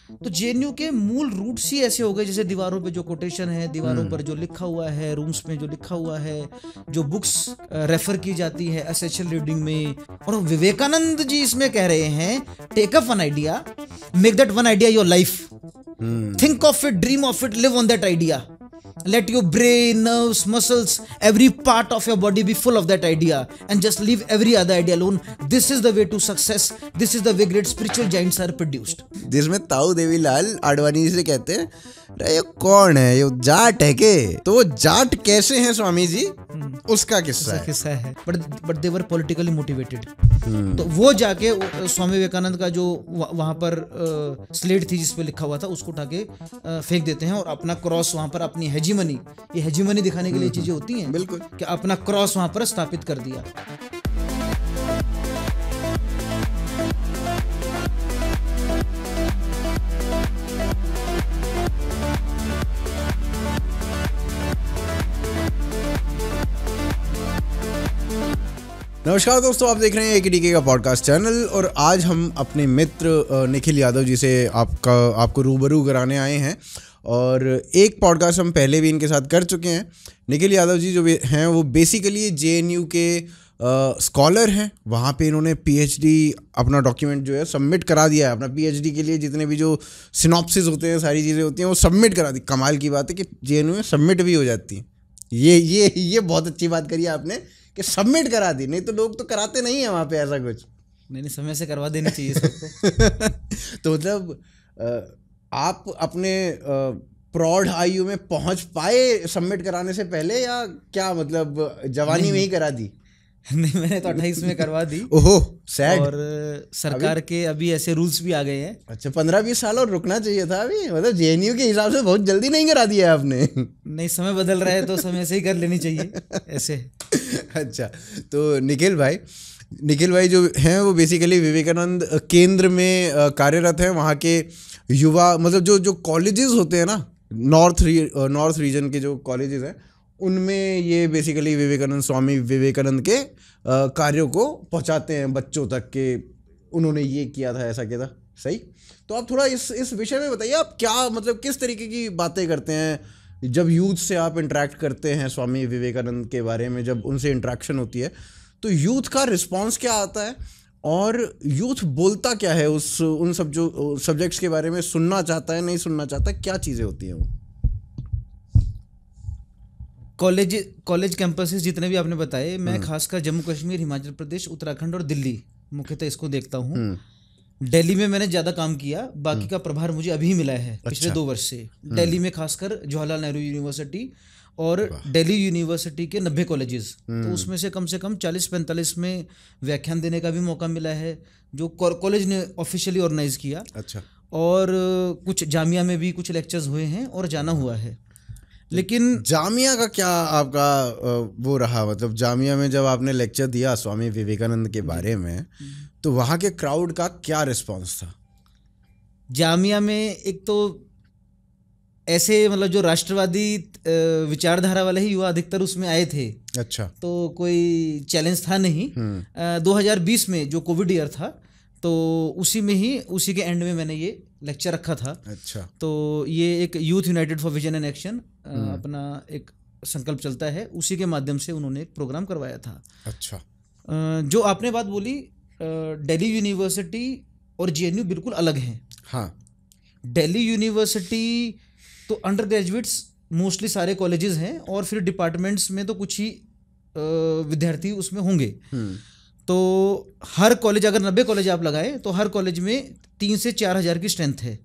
तो जेएनयू के मूल रूट्स ही ऐसे हो गए, जैसे दीवारों पे जो कोटेशन है, दीवारों पर जो लिखा हुआ है, रूम्स में जो लिखा हुआ है, जो बुक्स रेफर की जाती है एसेंशियल रीडिंग में। और विवेकानंद जी इसमें कह रहे हैं, take up one idea, make that one idea your life, think of it, dream of it, live on that idea. Let your brain, nerves, muscles, every part of your body be full of that idea, and just leave every other idea alone. This is the way to success. This is the way great spiritual giants are produced. जिसमें ताऊ देवीलाल आडवाणी जी से कहते हैं, अरे ये कौन है, ये जाट है के? तो वो जाट कैसे हैं स्वामी जी, उसका किस्सा है. But they were politically motivated. तो वो जाके स्वामी विवेकानंद का जो वहां पर स्लेट थी जिसपे लिखा हुआ था, उसको उठा के फेंक देते हैं और अपना क्रॉस वहां पर, अपनी हेजीमनी, ये हेजीमनी दिखाने के लिए चीजें होती हैं, बिल्कुल, कि अपना क्रॉस वहां पर स्थापित कर दिया. नमस्कार दोस्तों, आप देख रहे हैं एकेडीके का पॉडकास्ट चैनल, और आज हम अपने मित्र निखिल यादव जी से आपको रूबरू कराने आए हैं. और एक पॉडकास्ट हम पहले भी इनके साथ कर चुके हैं. निखिल यादव जी जो हैं वो बेसिकली जेएनयू के स्कॉलर हैं. वहाँ पे इन्होंने पीएचडी अपना डॉक्यूमेंट जो है सबमिट करा दिया है. अपना पीएचडी के लिए जितने भी जो सिनॉप्सिस होते हैं, सारी चीज़ें होती हैं, वो सबमिट करा दी. कमाल की बात है कि जेएनयू में सबमिट भी हो जाती हैं. ये बहुत अच्छी बात करी आपने कि सबमिट करा दी, नहीं तो लोग तो कराते नहीं है वहाँ पे ऐसा कुछ. नहीं, समय से करवा देनी चाहिए सबको. तो मतलब आप अपने प्रौढ़ आयु में पहुँच पाए सबमिट कराने से पहले, या क्या मतलब जवानी में ही करा दी? नहीं, मैंने तो 28 में करवा दी. ओहो, सैड. और सरकार के अभी ऐसे रूल्स भी आ गए हैं. अच्छा, 15-20 साल और रुकना चाहिए था अभी. मतलब जेएनयू के हिसाब से बहुत जल्दी नहीं करा दिया आपने. नहीं, समय बदल रहा है तो समय से ही कर लेनी चाहिए ऐसे. अच्छा, तो निखिल भाई जो हैं वो बेसिकली विवेकानंद केंद्र में कार्यरत हैं. वहाँ के युवा, मतलब जो कॉलेजेस होते हैं ना, नॉर्थ रीजन के जो कॉलेजेस हैं, उनमें ये बेसिकली स्वामी विवेकानंद के कार्यों को पहुंचाते हैं बच्चों तक के. उन्होंने ये किया था, ऐसा किया था. सही. तो आप थोड़ा इस विषय में बताइए, आप क्या मतलब किस तरीके की बातें करते हैं जब यूथ से आप इंटरेक्ट करते हैं स्वामी विवेकानंद के बारे में, जब उनसे इंटरेक्शन होती है तो यूथ का रिस्पॉन्स क्या आता है, और यूथ बोलता क्या है उन सब जो सब्जेक्ट्स के बारे में? सुनना चाहता है, नहीं सुनना चाहता, क्या चीज़ें होती हैं वो? कॉलेज कैंपसेस जितने भी आपने बताए, मैं खासकर जम्मू कश्मीर, हिमाचल प्रदेश, उत्तराखंड और दिल्ली मुख्यतः इसको देखता हूँ. दिल्ली में मैंने ज़्यादा काम किया, बाकी का प्रभार मुझे अभी मिला है पिछले 2 वर्ष से. दिल्ली में खासकर जवाहरलाल नेहरू यूनिवर्सिटी और दिल्ली यूनिवर्सिटी के 90 कॉलेजेस, तो उसमें से कम 40-45 में व्याख्यान देने का भी मौका मिला है, जो कॉलेज ने ऑफिशियली ऑर्गेनाइज किया. अच्छा. और कुछ जामिया में भी कुछ लेक्चर्स हुए हैं और जाना हुआ है. लेकिन जामिया का क्या आपका वो रहा, मतलब जामिया में जब आपने लेक्चर दिया स्वामी विवेकानंद के बारे में, तो वहाँ के क्राउड का क्या रिस्पांस था? जामिया में एक तो ऐसे मतलब जो राष्ट्रवादी विचारधारा वाले ही युवा अधिकतर उसमें आए थे. अच्छा. तो कोई चैलेंज था नहीं. 2020 में जो कोविड ईयर था, तो उसी के एंड में मैंने ये लेक्चर रखा था. अच्छा. तो ये एक youth United for vision and action अपना एक संकल्प चलता है, उसी के माध्यम से उन्होंने एक प्रोग्राम करवाया था. अच्छा. जो आपने बात बोली, दिल्ली यूनिवर्सिटी और जेएनयू बिल्कुल अलग हैं. हाँ. दिल्ली यूनिवर्सिटी तो अंडर ग्रेजुएट्स मोस्टली सारे कॉलेजेस हैं, और फिर डिपार्टमेंट्स में तो कुछ ही विद्यार्थी उसमें होंगे. तो हर कॉलेज, अगर 90 कॉलेज आप लगाए तो हर कॉलेज में 3 से 4 हज़ार की स्ट्रेंथ है.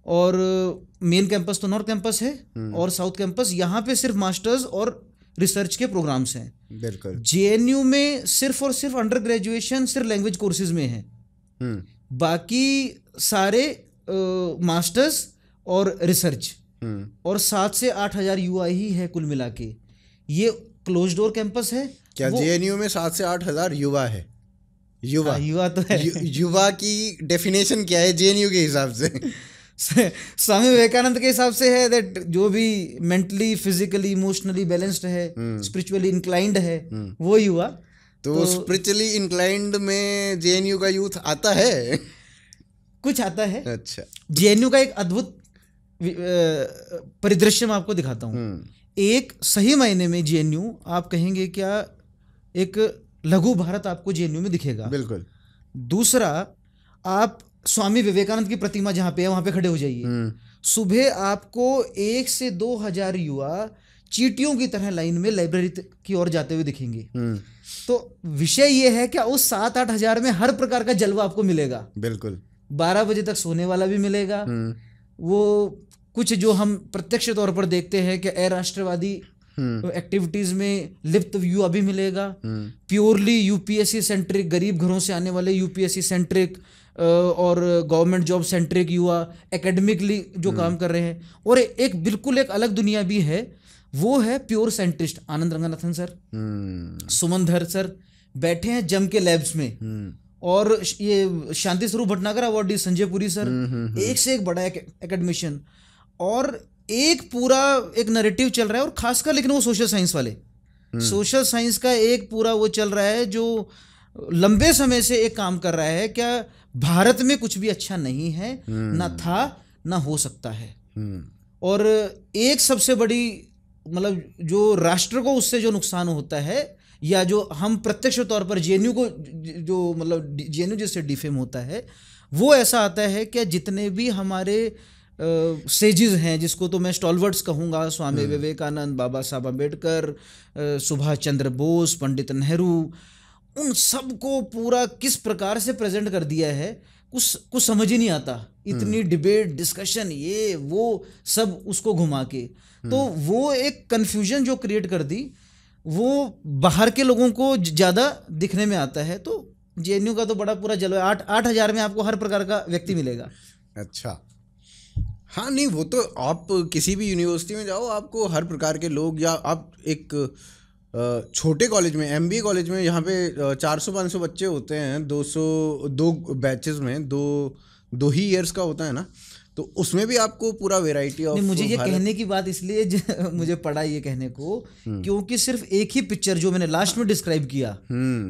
और मेन कैंपस तो नॉर्थ कैंपस है, और साउथ कैंपस, यहाँ पे सिर्फ मास्टर्स और रिसर्च के प्रोग्राम्स हैं. बिल्कुल. जेएनयू में सिर्फ और सिर्फ अंडर ग्रेजुएशन सिर्फ लैंग्वेज कोर्सेज में है. बाकी सारे मास्टर्स और रिसर्च, और 7 से 8 हज़ार युवा ही है कुल मिला के. ये क्लोज डोर कैंपस है. क्या जेएनयू में 7 से 8 हज़ार युवा है? युवा तो है. युवा की डेफिनेशन क्या है जेएनयू के हिसाब से? स्वामी विवेकानंद के हिसाब से है दैट जो भी मेंटली, फिजिकली, इमोशनली बैलेंस्ड है, स्पिरिचुअली इंक्लाइंड है, वो युवा. तो स्पिरिचुअली इंक्लाइंड में जेएनयू का यूथ आता है? कुछ आता है। अच्छा। जेएनयू का एक अद्भुत परिदृश्य मैं आपको दिखाता हूँ। एक सही मायने में जेएनयू आप कहेंगे क्या, एक लघु भारत आपको जेएनयू में दिखेगा। बिल्कुल। दूसरा, आप स्वामी विवेकानंद की प्रतिमा जहाँ पे है वहाँ पे खड़े हो जाइए, सुबह आपको 1 से 2,000 युवा चींटियों की तरह लाइन में लाइब्रेरी की ओर जाते हुए दिखेंगे। तो विषय ये है कि उस 7-8 हजार में हर प्रकार का जलवा आपको मिलेगा। बिल्कुल। 12 बजे तक सोने वाला भी मिलेगा। वो कुछ जो हम प्रत्यक्ष तौर पर देखते हैं कि अराष्ट्रवादी एक्टिविटीज में लिप्त युवा भी मिलेगा। प्योरली यूपीएससी सेंट्रिक, गरीब घरों से आने वाले यूपीएससी सेंट्रिक और गवर्नमेंट जॉब सेंट्रिक युवा एकेडमिकली जो काम कर रहे हैं। और एक बिल्कुल एक अलग दुनिया भी है, वो है प्योर साइंटिस्ट। आनंद रंगनाथन सर, सुमनधर सर बैठे हैं जम के लैब्स में, और ये शांति स्वरूप भटनागर अवार्डी संजय पुरी सर, एक से एक बड़ा एकेडमिशियन, और एक पूरा एक नैरेटिव चल रहा है। और खासकर लेकिन वो सोशल साइंस वाले, सोशल साइंस का एक पूरा वो चल रहा है जो लंबे समय से एक काम कर रहा है, क्या भारत में कुछ भी अच्छा नहीं है, ना था ना हो सकता है। और एक सबसे बड़ी मतलब जो राष्ट्र को उससे जो नुकसान होता है, या जो हम प्रत्यक्ष तौर पर जेएनयू को जो मतलब जेएनयू जिससे डिफेम होता है, वो ऐसा आता है कि जितने भी हमारे सेजिज हैं, जिसको तो मैं स्टॉलवर्ड्स कहूँगा, स्वामी विवेकानंद, बाबा साहब अम्बेडकर, सुभाष चंद्र बोस, पंडित नेहरू, उन सबको पूरा किस प्रकार से प्रेजेंट कर दिया है, कुछ समझ ही नहीं आता। इतनी डिबेट, डिस्कशन, ये वो सब उसको घुमा के, तो वो एक कंफ्यूजन जो क्रिएट कर दी, वो बाहर के लोगों को ज़्यादा दिखने में आता है। तो जेएनयू का तो बड़ा पूरा जलवा, 8,000 में आपको हर प्रकार का व्यक्ति मिलेगा। अच्छा, हाँ, नहीं वो तो आप किसी भी यूनिवर्सिटी में जाओ, आपको हर प्रकार के लोग, या आप एक छोटे कॉलेज में, एमबीए कॉलेज में, यहाँ पे 400-500 बच्चे होते हैं, 2 बैचेस में, दो ही ईयर्स का होता है ना, तो उसमें भी आपको पूरा वेराइटी ऑफ। मुझे ये कहने की बात इसलिए मुझे पड़ा ये कहने को, क्योंकि सिर्फ एक ही पिक्चर जो मैंने लास्ट में डिस्क्राइब किया,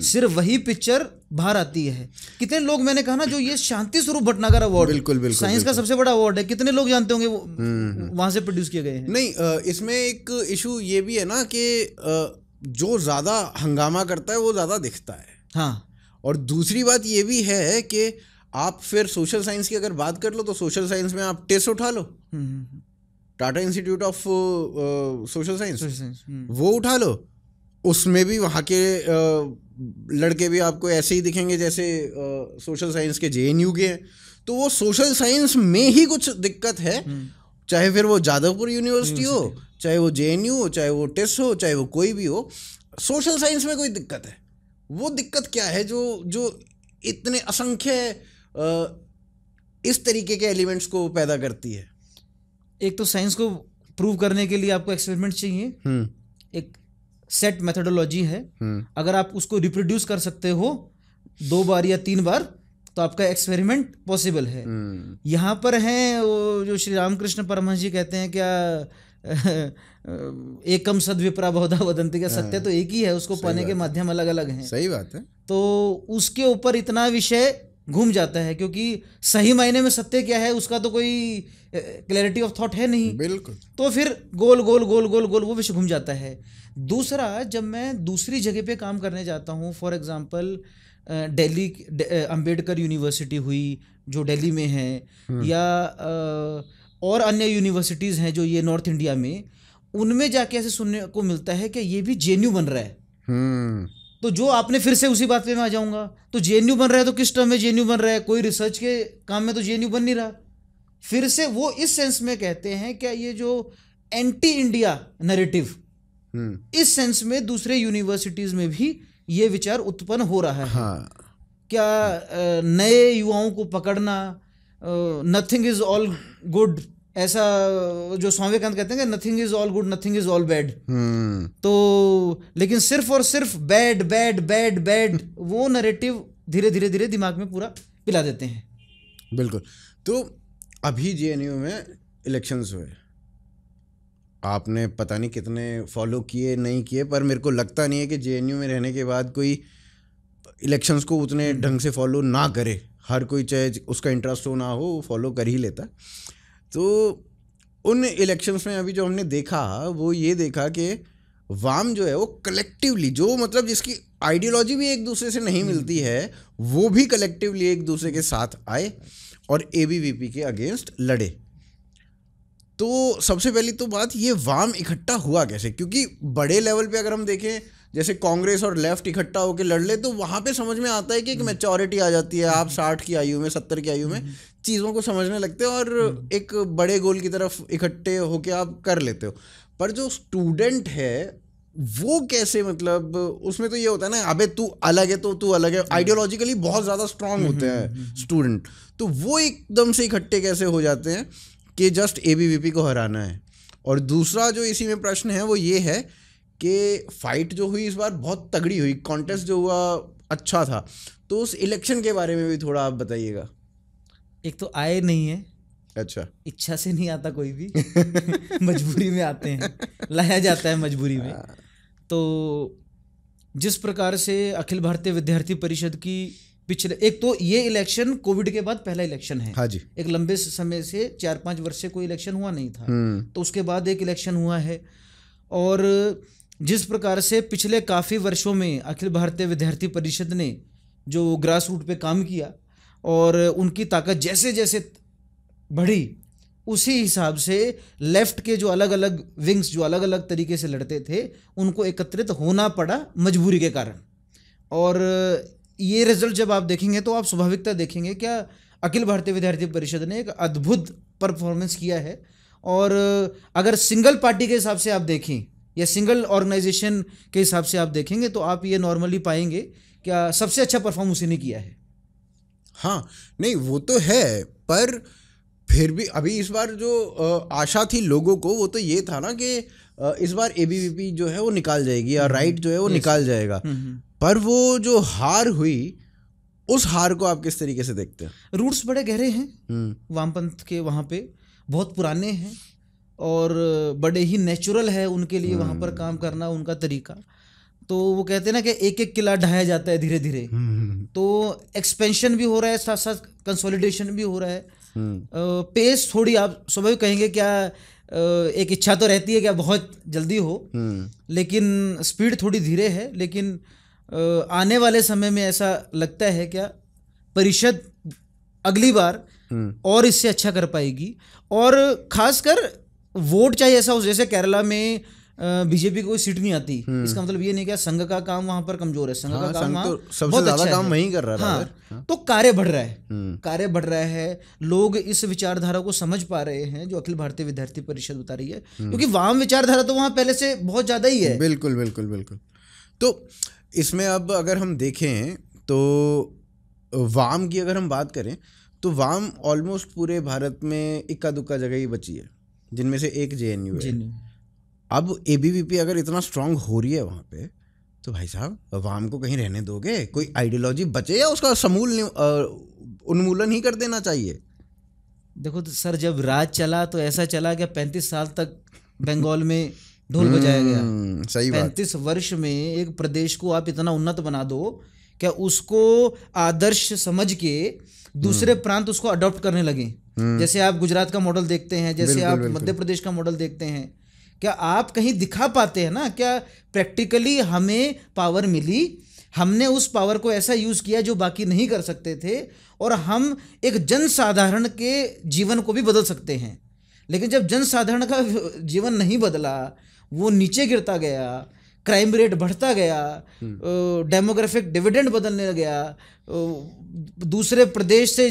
सिर्फ वही पिक्चर बाहर आती है। कितने लोग, मैंने कहा ना, जो ये शांति स्वरूप भटनागर अवार्ड, बिल्कुल साइंस का सबसे बड़ा अवार्ड है, कितने लोग जानते होंगे वो वहां से प्रोड्यूस किए गए हैं। नहीं, इसमें एक इशू ये भी है ना कि जो ज्यादा हंगामा करता है वो ज्यादा दिखता है। हाँ, और दूसरी बात ये भी है कि आप फिर सोशल साइंस की अगर बात कर लो, तो सोशल साइंस में आप टेस्ट उठा लो, Tata Institute of Social Science, वो उठा लो, उसमें भी वहाँ के लड़के भी आपको ऐसे ही दिखेंगे जैसे सोशल साइंस के जेएनयू के हैं। तो वो सोशल साइंस में ही कुछ दिक्कत है, चाहे फिर वो जादवपुर यूनिवर्सिटी हो, चाहे वो जेएनयू हो, चाहे वो टेस्ट हो, चाहे वो कोई भी हो, सोशल साइंस में कोई दिक्कत है। वो दिक्कत क्या है जो इतने असंख्य इस तरीके के एलिमेंट्स को पैदा करती है? एक तो साइंस को प्रूव करने के लिए आपको एक्सपेरिमेंट चाहिए, एक सेट मेथोडोलॉजी है। अगर आप उसको रिप्रोड्यूस कर सकते हो 2 बार या 3 बार, तो आपका एक्सपेरिमेंट पॉसिबल है। यहाँ पर हैं वो जो श्री रामकृष्ण परमहंस जी कहते हैं, क्या एकम सद्विप्रा बहुधा वदन्ति, का सत्य तो एक ही है, उसको पाने के माध्यम अलग अलग हैं। सही बात है। तो उसके ऊपर इतना विषय घूम जाता है, क्योंकि सही मायने में सत्य क्या है उसका तो कोई क्लैरिटी ऑफ थॉट है नहीं। बिल्कुल। तो फिर गोल गोल गोल गोल गोल वो विषय घूम जाता है। दूसरा, जब मैं दूसरी जगह पे काम करने जाता हूँ, for example Delhi Ambedkar university हुई जो दिल्ली में है, या और अन्य यूनिवर्सिटीज़ हैं जो ये नॉर्थ इंडिया में, उनमें जाके ऐसे सुनने को मिलता है कि ये भी जेएनयू बन रहा है। तो जो आपने फिर से उसी बात पे मैं आ जाऊंगा, तो जेएनयू बन रहा है, तो किस टर्म में जेएनयू बन रहा है? कोई रिसर्च के काम में तो जेएनयू बन नहीं रहा। फिर से वो इस सेंस में कहते हैं क्या ये जो एंटी इंडिया नैरेटिव, इस सेंस में दूसरे यूनिवर्सिटीज में भी ये विचार उत्पन्न हो रहा है। हाँ। क्या नए युवाओं को पकड़ना, नथिंग इज ऑल गुड, ऐसा जो स्वामी विवेकानंद कहते हैं कि nothing is all good, nothing is all bad. तो लेकिन सिर्फ और सिर्फ बैड बैड बैड बैड, वो नैरेटिव धीरे धीरे धीरे दिमाग में पूरा पिला देते हैं। बिल्कुल। तो अभी जेएनयू में इलेक्शंस हुए, आपने पता नहीं कितने फॉलो किए नहीं किए, पर मेरे को लगता नहीं है कि जेएनयू में रहने के बाद कोई इलेक्शंस को उतने ढंग से फॉलो ना करे। हर कोई चाहे उसका इंटरेस्ट हो ना हो फॉलो कर ही लेता। तो उन इलेक्शंस में अभी जो हमने देखा वो ये देखा कि वाम जो है वो कलेक्टिवली, जो मतलब जिसकी आइडियोलॉजी भी एक दूसरे से नहीं मिलती है, वो भी कलेक्टिवली एक दूसरे के साथ आए और एबीवीपी के अगेंस्ट लड़े। तो सबसे पहली तो बात ये, वाम इकट्ठा हुआ कैसे? क्योंकि बड़े लेवल पे अगर हम देखें, जैसे कांग्रेस और लेफ्ट इकट्ठा होकर लड़ ले तो वहाँ पे समझ में आता है कि एक मैच्योरिटी आ जाती है, आप 60 की आयु में 70 की आयु में चीज़ों को समझने लगते हो और एक बड़े गोल की तरफ इकट्ठे होके आप कर लेते हो। पर जो स्टूडेंट है वो कैसे, मतलब उसमें तो ये होता है ना, अबे तू अलग है तो तू अलग है, आइडियोलॉजिकली बहुत ज़्यादा स्ट्रांग होते हैं स्टूडेंट, तो वो एकदम से इकट्ठे कैसे हो जाते हैं कि जस्ट एबीवीपी को हराना है? और दूसरा जो इसी में प्रश्न है वो ये है कि फाइट जो हुई इस बार बहुत तगड़ी हुई, कॉन्टेस्ट जो हुआ अच्छा था, तो उस इलेक्शन के बारे में भी थोड़ा आप बताइएगा। एक तो आए नहीं है, अच्छा, इच्छा से नहीं आता कोई भी मजबूरी में आते हैं, लाया जाता है मजबूरी में। तो जिस प्रकार से अखिल भारतीय विद्यार्थी परिषद की पिछले, एक तो ये इलेक्शन कोविड के बाद पहला इलेक्शन है। हाँ जी। एक लंबे समय से 4-5 वर्ष से कोई इलेक्शन हुआ नहीं था, तो उसके बाद एक इलेक्शन हुआ है। और जिस प्रकार से पिछले काफ़ी वर्षों में अखिल भारतीय विद्यार्थी परिषद ने जो ग्रास रूट पे काम किया और उनकी ताकत जैसे जैसे बढ़ी, उसी हिसाब से लेफ्ट के जो अलग अलग विंग्स जो अलग अलग तरीके से लड़ते थे उनको एकत्रित होना पड़ा मजबूरी के कारण। और ये रिजल्ट जब आप देखेंगे तो आप स्वाभाविकता देखेंगे क्या अखिल भारतीय विद्यार्थी परिषद ने एक अद्भुत परफॉर्मेंस किया है। और अगर सिंगल पार्टी के हिसाब से आप देखें या सिंगल ऑर्गेनाइजेशन के हिसाब से आप देखेंगे तो आप ये नॉर्मली पाएंगे क्या सबसे अच्छा परफॉर्म उसी ने किया है। हाँ, नहीं वो तो है, पर फिर भी अभी इस बार जो आशा थी लोगों को वो तो ये था ना कि इस बार एबीवीपी जो है वो निकाल जाएगी या राइट जो है वो निकाल जाएगा। पर वो जो हार हुई, उस हार को आप किस तरीके से देखते हैं? रूट्स बड़े गहरे हैं वामपंथ के, वहाँ पे बहुत पुराने हैं और बड़े ही नेचुरल है उनके लिए वहाँ पर काम करना, उनका तरीका। तो वो कहते हैं ना कि एक एक किला ढाया जाता है धीरे धीरे, तो एक्सपेंशन भी हो रहा है, साथ साथ कंसोलिडेशन भी हो रहा है। पेस थोड़ी आप स्वाभाविक कहेंगे क्या, एक इच्छा तो रहती है क्या बहुत जल्दी हो, लेकिन स्पीड थोड़ी धीरे है। लेकिन आने वाले समय में ऐसा लगता है क्या परिषद अगली बार और इससे अच्छा कर पाएगी। और खासकर वोट चाहिए ऐसा हो, जैसे केरला में बीजेपी को कोई सीट नहीं आती, इसका मतलब ये नहीं क्या संघ का काम वहां पर कमजोर है, संघ का काम वहां तो सबसे ज्यादा काम वहीं कर रहा है। हाँ, तो कार्य बढ़ रहा है, कार्य बढ़ रहा है, लोग इस विचारधारा को समझ पा रहे हैं जो अखिल भारतीय विद्यार्थी परिषद बता रही है, क्योंकि वाम विचारधारा तो वहां पहले से बहुत ज्यादा ही है। बिल्कुल बिल्कुल बिल्कुल। तो इसमें अब अगर हम देखें तो वाम की अगर हम बात करें तो वाम ऑलमोस्ट पूरे भारत में इक्का दुक्का जगह ही बची है, जिनमें से एक जेएनयू है। अब एबीवीपी अगर इतना स्ट्रांग हो रही है वहाँ पे, तो भाई साहब वाम को कहीं रहने दोगे? कोई आइडियोलॉजी बचे या उसका समूल उन्मूलन ही कर देना चाहिए? देखो तो सर, जब राज चला तो ऐसा चला कि 35 साल तक बंगाल में ढोल बजाया गया। सही बात। 35 वर्ष में एक प्रदेश को आप इतना उन्नत बना दो क्या उसको आदर्श समझ के दूसरे प्रांत उसको अडॉप्ट करने लगे। जैसे आप गुजरात का मॉडल देखते हैं, जैसे आप मध्य प्रदेश का मॉडल देखते हैं, क्या आप कहीं दिखा पाते हैं ना क्या प्रैक्टिकली हमें पावर मिली, हमने उस पावर को ऐसा यूज किया जो बाकी नहीं कर सकते थे, और हम एक जनसाधारण के जीवन को भी बदल सकते हैं। लेकिन जब जनसाधारण का जीवन नहीं बदला, वो नीचे गिरता गया, क्राइम रेट बढ़ता गया, डेमोग्राफिक डिविडेंड बदलने गया, दूसरे प्रदेश से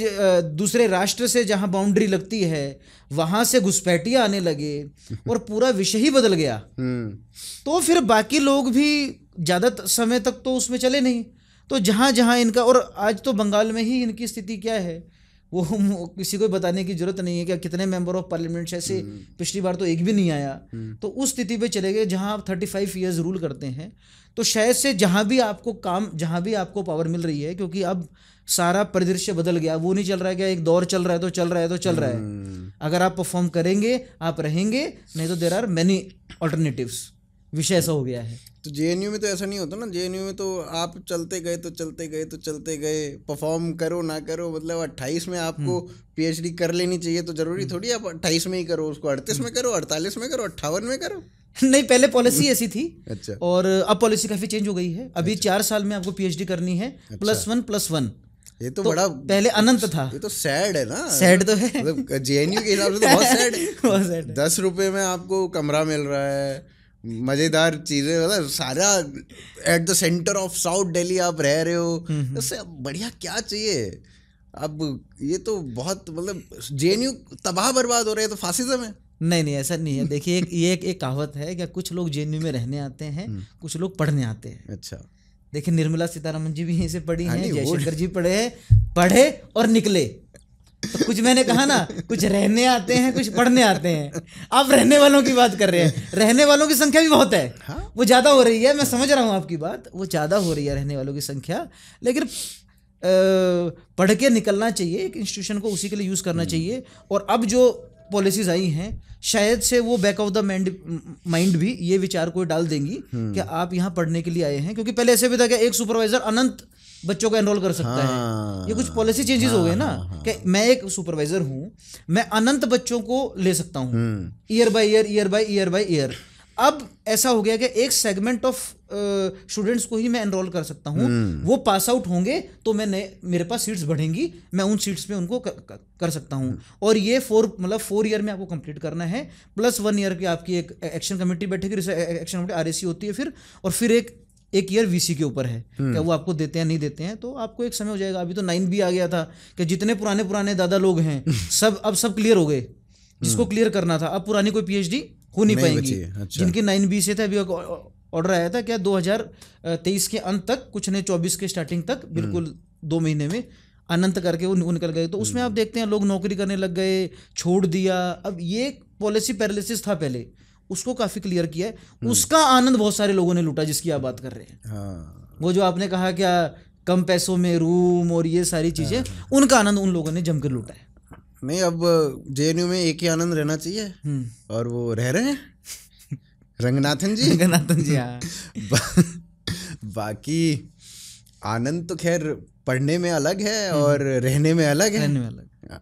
दूसरे राष्ट्र से जहां बाउंड्री लगती है वहां से घुसपैठियां आने लगे और पूरा विषय ही बदल गया। तो फिर बाकी लोग भी ज़्यादा समय तक तो उसमें चले नहीं। तो जहां जहां इनका, और आज तो बंगाल में ही इनकी स्थिति क्या है वो किसी को बताने की जरूरत नहीं है। क्या कितने मेंबर ऑफ पार्लियामेंट ऐसे, पिछली बार तो एक भी नहीं आया। तो उस स्थिति पे चले गए जहां आप 35 ईयर्स रूल करते हैं। तो शायद से जहां भी आपको काम, जहां भी आपको पावर मिल रही है, क्योंकि अब सारा परिदृश्य बदल गया, वो नहीं चल रहा है क्या एक दौर चल रहा है तो चल रहा है तो चल रहा है। अगर आप परफॉर्म करेंगे आप रहेंगे, नहीं तो देयर आर मेनी ऑल्टरनेटिव्स, विषय ऐसा हो गया है। तो जेएनयू में तो ऐसा नहीं होता ना। जेएनयू में तो आप चलते गए तो चलते गए, परफॉर्म करो ना करो, मतलब 28 में आपको पीएचडी कर लेनी चाहिए तो जरूरी थोड़ी आप 28 में ही करो, उसको 38 में करो, 48 में करो, 58 में करो। नहीं, पहले पॉलिसी ऐसी थी। अच्छा। और अब पॉलिसी काफी चेंज हो गई है। अभी 4 साल में आपको पीएचडी करनी है, +1+1। ये तो बड़ा पहले अनंत था। ये तो सैड है ना। सैड तो है, मतलब जेएनयू के हिसाब से तो बहुत सैड है। बहुत सैड है। 10 रुपए में आपको कमरा मिल रहा है, मजेदार चीजें, मतलब सारा at the centre of south Delhi आप रह रहे हो, इससे बढ़िया क्या चाहिए। अब ये तो बहुत, मतलब जेएनयू तबाह बर्बाद हो रहे हैं, तो फासिज्म है। नहीं, ऐसा नहीं है। देखिए, ये एक कहावत है कि कुछ लोग जेएनयू में रहने आते हैं, कुछ लोग पढ़ने आते हैं। अच्छा। देखिए, निर्मला सीतारमण जी भी यहीं से पढ़ी हैं, नहीं, जयशंकर जी पढ़े और निकले। तो कुछ मैंने कहा ना, कुछ रहने आते हैं, कुछ पढ़ने आते हैं। आप रहने वालों की बात कर रहे हैं, रहने वालों की संख्या भी बहुत है। हाँ? वो ज्यादा हो रही है, मैं समझ रहा हूँ आपकी बात, वो ज्यादा हो रही है रहने वालों की संख्या। लेकिन पढ़ के निकलना चाहिए, एक इंस्टीट्यूशन को उसी के लिए यूज करना चाहिए। और अब जो पॉलिसीज आई हैं, शायद से वो बैक ऑफ द माइंड भी ये विचार को डाल देंगी कि आप यहाँ पढ़ने के लिए आए हैं। क्योंकि पहले ऐसे भी था कि एक सुपरवाइजर अनंत बच्चों को एनरोल कर सकता है। ये कुछ पॉलिसी चेंजेस हो गए ना, कि मैं एक सुपरवाइजर हूँ, मैं अनंत बच्चों को ले सकता हूँ, ईयर बाय ईयर। अब ऐसा हो गया कि एक सेगमेंट ऑफ स्टूडेंट्स को ही मैं एनरोल कर सकता हूँ। वो पास आउट होंगे तो मेरे पास सीट्स बढ़ेंगी, मैं उन सीट्स पे उनको कर सकता हूँ। और ये 4 ईयर में आपको कंप्लीट करना है, +1 ईयर की आपकी एक एक्शन कमेटी बैठेगी, एक्शन कमेटी आरएसी होती है फिर, और फिर एक ईयर वीसी के ऊपर है, क्या वो आपको देते हैं नहीं देते हैं। तो आपको एक समय हो जाएगा। अभी तो 9B आ गया था कि जितने पुराने दादा लोग हैं सब क्लियर हो गए, जिसको क्लियर करना था। अब पुरानी कोई पीएचडी हो नहीं पाएंगी। अच्छा। जिनकी 9B से थे, अभी ऑर्डर आया था क्या 2023 के अंत तक, कुछ नहीं 24 के स्टार्टिंग तक, बिल्कुल 2 महीने में अनंत करके वो निकल गए। तो उसमें आप देखते हैं लोग नौकरी करने लग गए, छोड़ दिया। अब ये पॉलिसी पैरालिसिस था पहले, उसको काफी क्लियर किया है। उसका आनंद बहुत सारे लोगों ने लूटा, जिसकी आप बात कर रहे हैं। हाँ। वो जो आपने कहा क्या कम पैसों में रूम और ये सारी चीजें, उनका आनंद उन लोगों ने जमकर लूटा है। नहीं, अब जेएनयू में एक ही आनंद रहना चाहिए, और वो रह रहे हैं रंगनाथन जी। हाँ। बाकी आनंद तो खैर पढ़ने में अलग है और रहने में अलग है।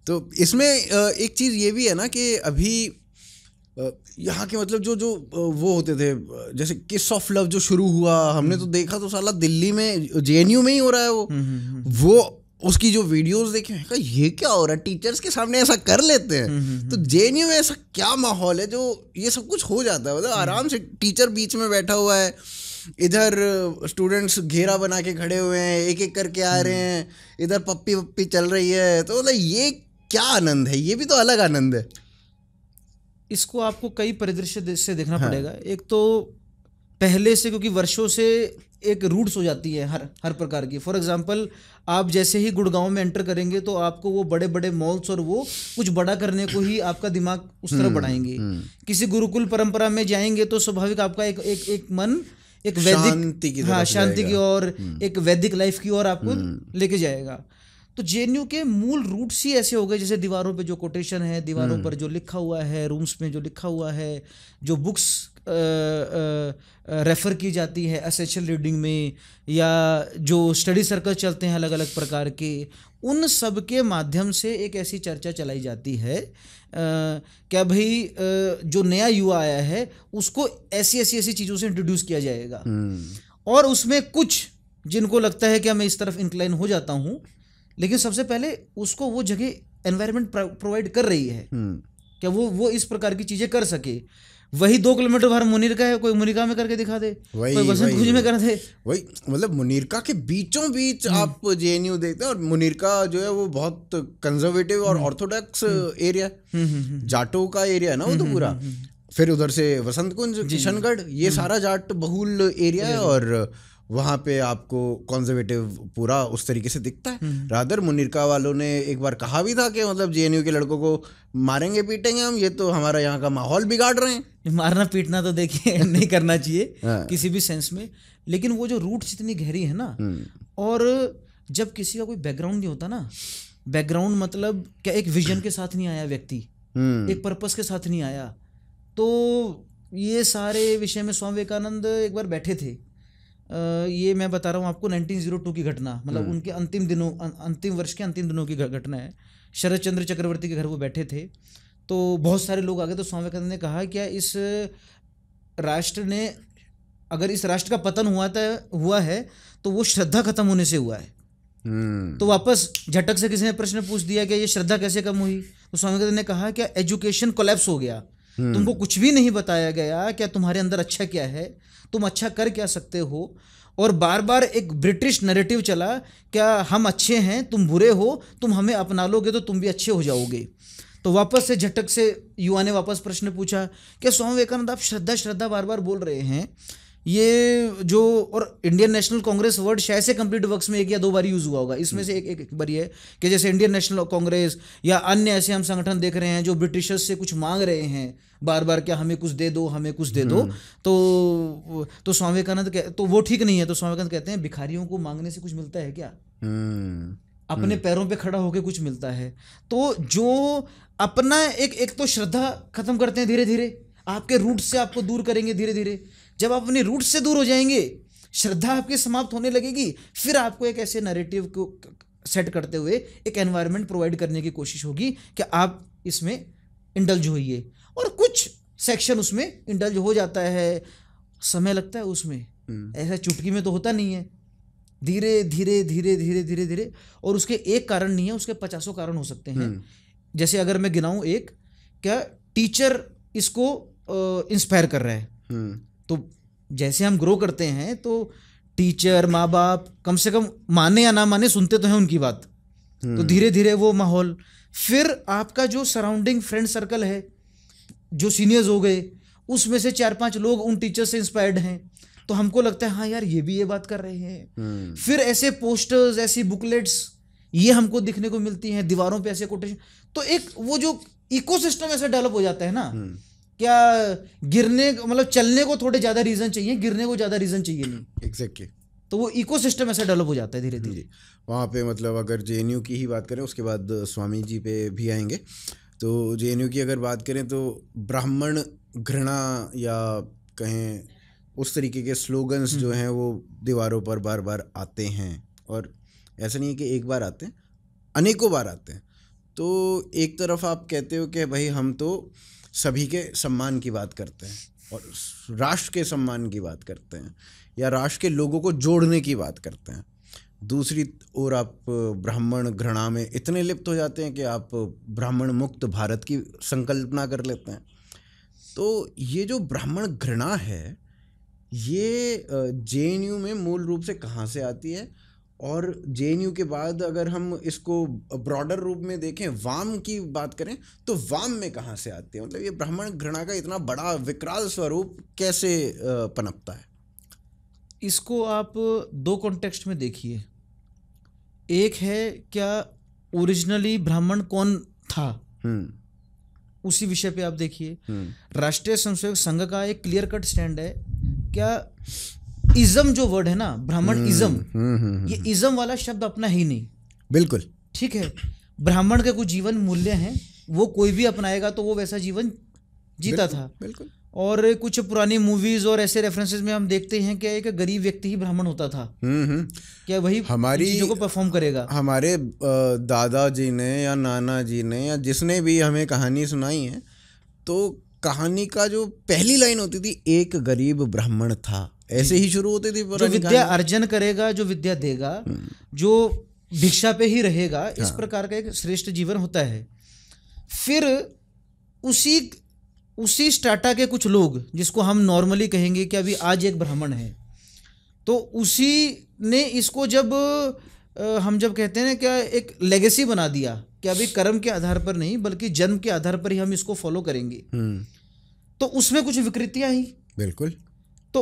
तो इसमें एक चीज ये भी है ना कि अभी यहाँ के मतलब जो वो होते थे, जैसे किस ऑफ लव जो शुरू हुआ, हमने तो देखा तो साला दिल्ली में जेएनयू में ही हो रहा है। वो उसकी जो वीडियोस देखे, कहा ये क्या हो रहा है, टीचर्स के सामने ऐसा कर लेते हैं। तो जेएनयू में ऐसा क्या माहौल है जो ये सब कुछ हो जाता है। मतलब आराम से टीचर बीच में बैठा हुआ है, इधर स्टूडेंट्स घेरा बना के खड़े हुए हैं, एक एक करके आ रहे हैं, इधर पप्पी चल रही है। तो मतलब ये क्या आनंद है, ये भी तो अलग आनंद है। इसको आपको कई परिदृश्य से देखना पड़ेगा। एक तो पहले से, क्योंकि वर्षों से एक रूट्स हो जाती है हर प्रकार की। फॉर एग्जांपल, आप जैसे ही गुड़गांव में एंटर करेंगे तो आपको वो बड़े बड़े मॉल्स और वो कुछ बड़ा करने को ही आपका दिमाग उस तरफ बढ़ाएंगे। किसी गुरुकुल परंपरा में जाएंगे तो स्वाभाविक आपका एक मन एक वैदिक शांति की और एक वैदिक लाइफ की ओर आपको लेके जाएगा। तो जेएनयू के मूल रूट्स ही ऐसे हो गए, जैसे दीवारों पे जो कोटेशन है, दीवारों पर जो लिखा हुआ है, रूम्स में जो लिखा हुआ है, जो बुक्स रेफर की जाती है एसेंशियल रीडिंग में, या जो स्टडी सर्कल चलते हैं अलग अलग प्रकार के, उन सब के माध्यम से एक ऐसी चर्चा चलाई जाती है क्या भाई जो नया युवा आया है उसको ऐसी चीज़ों से इंट्रोड्यूस किया जाएगा। और उसमें कुछ जिनको लगता है कि मैं इस तरफ इंक्लाइन हो जाता हूँ, लेकिन सबसे पहले उसको वो जगह एनवायरनमेंट प्रोवाइड कर रही है क्या वो इस प्रकार की चीज़ें कर सके। वही 2 किलोमीटर बाहर मुनीरका है, कोई मुनीरका में करके दिखा दे, कोई बसंत कुंज में कर दे। वही मतलब मुनीरका के बीचों बीच आप जेएनयू देखते हैं, और मुनीरका जो है वो बहुत कंजर्वेटिव और ऑर्थोडॉक्स एरिया, जाटों का एरिया है ना वो तो पूरा। फिर उधर से वसंत कुंज, किशनगढ़, ये सारा जाट बहुल एरिया है, और वहाँ पे आपको कॉन्जर्वेटिव पूरा उस तरीके से दिखता है। रादर मुनीरका वालों ने एक बार कहा भी था कि मतलब जेएनयू के लड़कों को मारेंगे पीटेंगे हम, ये तो हमारा यहाँ का माहौल बिगाड़ रहे हैं। मारना पीटना तो देखिए नहीं करना चाहिए किसी भी सेंस में, लेकिन वो जो रूट्स इतनी गहरी है ना, और जब किसी का कोई बैकग्राउंड नहीं होता ना, बैकग्राउंड मतलब क्या, एक विजन के साथ नहीं आया व्यक्ति, एक पर्पस के साथ नहीं आया, तो ये सारे विषय में स्वामी विवेकानंद एक बार बैठे थे। ये मैं बता रहा हूँ आपको 1902 की घटना, मतलब उनके अंतिम दिनों, अंतिम वर्ष के अंतिम दिनों की घटना है। शरद चंद्र चक्रवर्ती के घर वो बैठे थे, तो बहुत सारे लोग आ गए। तो स्वामी विवेकानंद ने कहा क्या इस राष्ट्र ने, अगर इस राष्ट्र का पतन हुआ है तो वो श्रद्धा खत्म होने से हुआ है। तो वापस झटक से किसी ने प्रश्न पूछ दिया कि ये श्रद्धा कैसे कम हुई? तो स्वामी विवेकानंद ने कहा क्या एजुकेशन कोलैप्स हो गया, तुमको कुछ भी नहीं बताया गया क्या तुम्हारे अंदर अच्छा क्या है, तुम अच्छा कर क्या सकते हो, और बार बार एक ब्रिटिश नैरेटिव चला क्या हम अच्छे हैं तुम बुरे हो, तुम हमें अपना लोगे तो तुम भी अच्छे हो जाओगे। तो वापस से झटक से युवा ने वापस प्रश्न पूछा क्या स्वामी विवेकानंद आप श्रद्धा श्रद्धा बार बार बोल रहे हैं, ये जो, और इंडियन नेशनल कांग्रेस वर्ड शायद से कंप्लीट वर्क्स में 1 या 2 बार यूज हुआ होगा, इसमें से एक बार है कि जैसे इंडियन नेशनल कांग्रेस या अन्य ऐसे हम संगठन देख रहे हैं जो ब्रिटिशर्स से कुछ मांग रहे हैं बार बार, क्या हमें कुछ दे दो, हमें कुछ दे दो। तो स्वामी विवेकानंद तो वो ठीक नहीं है। तो स्वामी विवेकानंद कहते हैं भिखारियों को मांगने से कुछ मिलता है क्या? अपने पैरों पे खड़ा होकर कुछ मिलता है। तो जो अपना एक तो श्रद्धा खत्म करते हैं धीरे धीरे, आपके रूट से आपको दूर करेंगे धीरे धीरे। जब आप अपने रूट से दूर हो जाएंगे, श्रद्धा आपकी समाप्त होने लगेगी, फिर आपको एक ऐसे नैरेटिव को सेट करते हुए एक एनवायरनमेंट प्रोवाइड करने की कोशिश होगी कि आप इसमें इंडल्ज होइए। और कुछ सेक्शन उसमें इंडल्ज हो जाता है, समय लगता है उसमें, ऐसा चुटकी में तो होता नहीं है, धीरे धीरे धीरे धीरे धीरे धीरे। और उसके एक कारण नहीं है, उसके 50 कारण हो सकते हैं। जैसे अगर मैं गिनाऊं एक, क्या टीचर इसको इंस्पायर कर रहा है, तो जैसे हम ग्रो करते हैं तो टीचर, माँ बाप कम से कम माने या ना माने सुनते तो हैं उनकी बात। तो धीरे धीरे वो माहौल, फिर आपका जो सराउंडिंग फ्रेंड सर्कल है, जो सीनियर्स हो गए, उसमें से 4-5 लोग उन टीचर से इंस्पायर्ड हैं, तो हमको लगता है हाँ यार ये भी ये बात कर रहे हैं। फिर ऐसे पोस्टर्स, ऐसी बुकलेट्स ये हमको दिखने को मिलती हैं, दीवारों पे ऐसे कोटेशन। तो एक वो जो इकोसिस्टम ऐसा डेवलप हो जाता है ना, क्या गिरने, मतलब चलने को थोड़े ज्यादा रीजन चाहिए, गिरने को ज्यादा रीजन चाहिए नहीं। एग्जैक्टली। तो वो इकोसिस्टम ऐसा डेवलप हो जाता है धीरे धीरे। वहाँ पे मतलब अगर जेएनयू की ही बात करें, उसके बाद स्वामी जी पे भी आएंगे, तो जेएनयू की अगर बात करें तो ब्राह्मण घृणा या कहें उस तरीके के स्लोगन्स जो हैं वो दीवारों पर बार बार आते हैं। और ऐसा नहीं है कि एक बार आते हैं, अनेकों बार आते हैं। तो एक तरफ आप कहते हो कि भाई हम तो सभी के सम्मान की बात करते हैं और राष्ट्र के सम्मान की बात करते हैं या राष्ट्र के लोगों को जोड़ने की बात करते हैं, दूसरी ओर आप ब्राह्मण घृणा में इतने लिप्त हो जाते हैं कि आप ब्राह्मण मुक्त भारत की संकल्पना कर लेते हैं। तो ये जो ब्राह्मण घृणा है ये जेएनयू में मूल रूप से कहाँ से आती है? और जेएनयू के बाद अगर हम इसको ब्रॉडर रूप में देखें, वाम की बात करें, तो वाम में कहाँ से आती है? मतलब ये ब्राह्मण घृणा का इतना बड़ा विकराल स्वरूप कैसे पनपता है? इसको आप 2 कॉन्टेक्स्ट में देखिए। एक है क्या ओरिजिनली ब्राह्मण कौन था, उसी विषय पे आप देखिए। राष्ट्रीय स्वयंसेवक संघ का एक क्लियर कट स्टैंड है, क्या इज्म जो वर्ड है ना, ब्राह्मण इज्म, ये इज्म वाला शब्द अपना ही नहीं। बिल्कुल ठीक है, ब्राह्मण के कुछ जीवन मूल्य हैं, वो कोई भी अपनाएगा तो वो वैसा जीवन जीता था। बिल्कुल। और कुछ पुरानी मूवीज और ऐसे रेफरेंसेस में हम देखते हैं कि एक गरीब व्यक्ति ही ब्राह्मण होता था। क्या वही हमारी चीजों को परफॉर्म करेगा? हमारे दादाजी ने या नाना जी ने या जिसने भी हमें कहानी सुनाई है, तो कहानी का जो पहली लाइन होती थी, एक गरीब ब्राह्मण था, ऐसे ही शुरू होती थी। जो विद्या अर्जन करेगा, जो विद्या देगा, जो भिक्षा पे ही रहेगा, इस प्रकार का एक श्रेष्ठ जीवन होता है। फिर उसी स्टाटा के कुछ लोग, जिसको हम नॉर्मली कहेंगे कि अभी आज एक ब्राह्मण है, तो उसी ने इसको जब हम जब कहते हैं ना क्या एक लेगेसी बना दिया कि अभी कर्म के आधार पर नहीं बल्कि जन्म के आधार पर ही हम इसको फॉलो करेंगे, तो उसमें कुछ विकृतियां आई। बिल्कुल। तो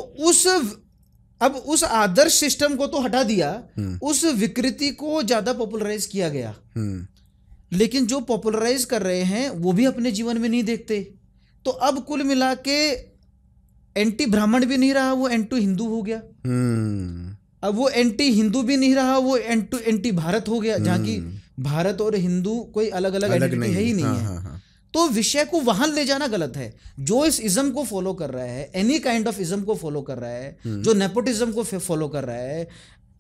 उस आदर्श सिस्टम को तो हटा दिया, उस विकृति को ज्यादा पॉपुलराइज किया गया। लेकिन जो पॉपुलराइज कर रहे हैं वो भी अपने जीवन में नहीं देखते, तो अब कुल मिला के एंटी ब्राह्मण भी नहीं रहा, वो एंटी हिंदू हो गया। अब वो एंटी हिंदू भी नहीं रहा, वो एंटी भारत हो गया, जहाँ की भारत और हिंदू कोई अलग अलग आइडेंटिटी है ही नहीं है। तो विषय को वहां ले जाना गलत है। जो इस इज्म को फॉलो कर रहा है, एनी काइंड ऑफ इज्म को फॉलो कर रहा है, जो नेपोटिज्म को फॉलो कर रहा है,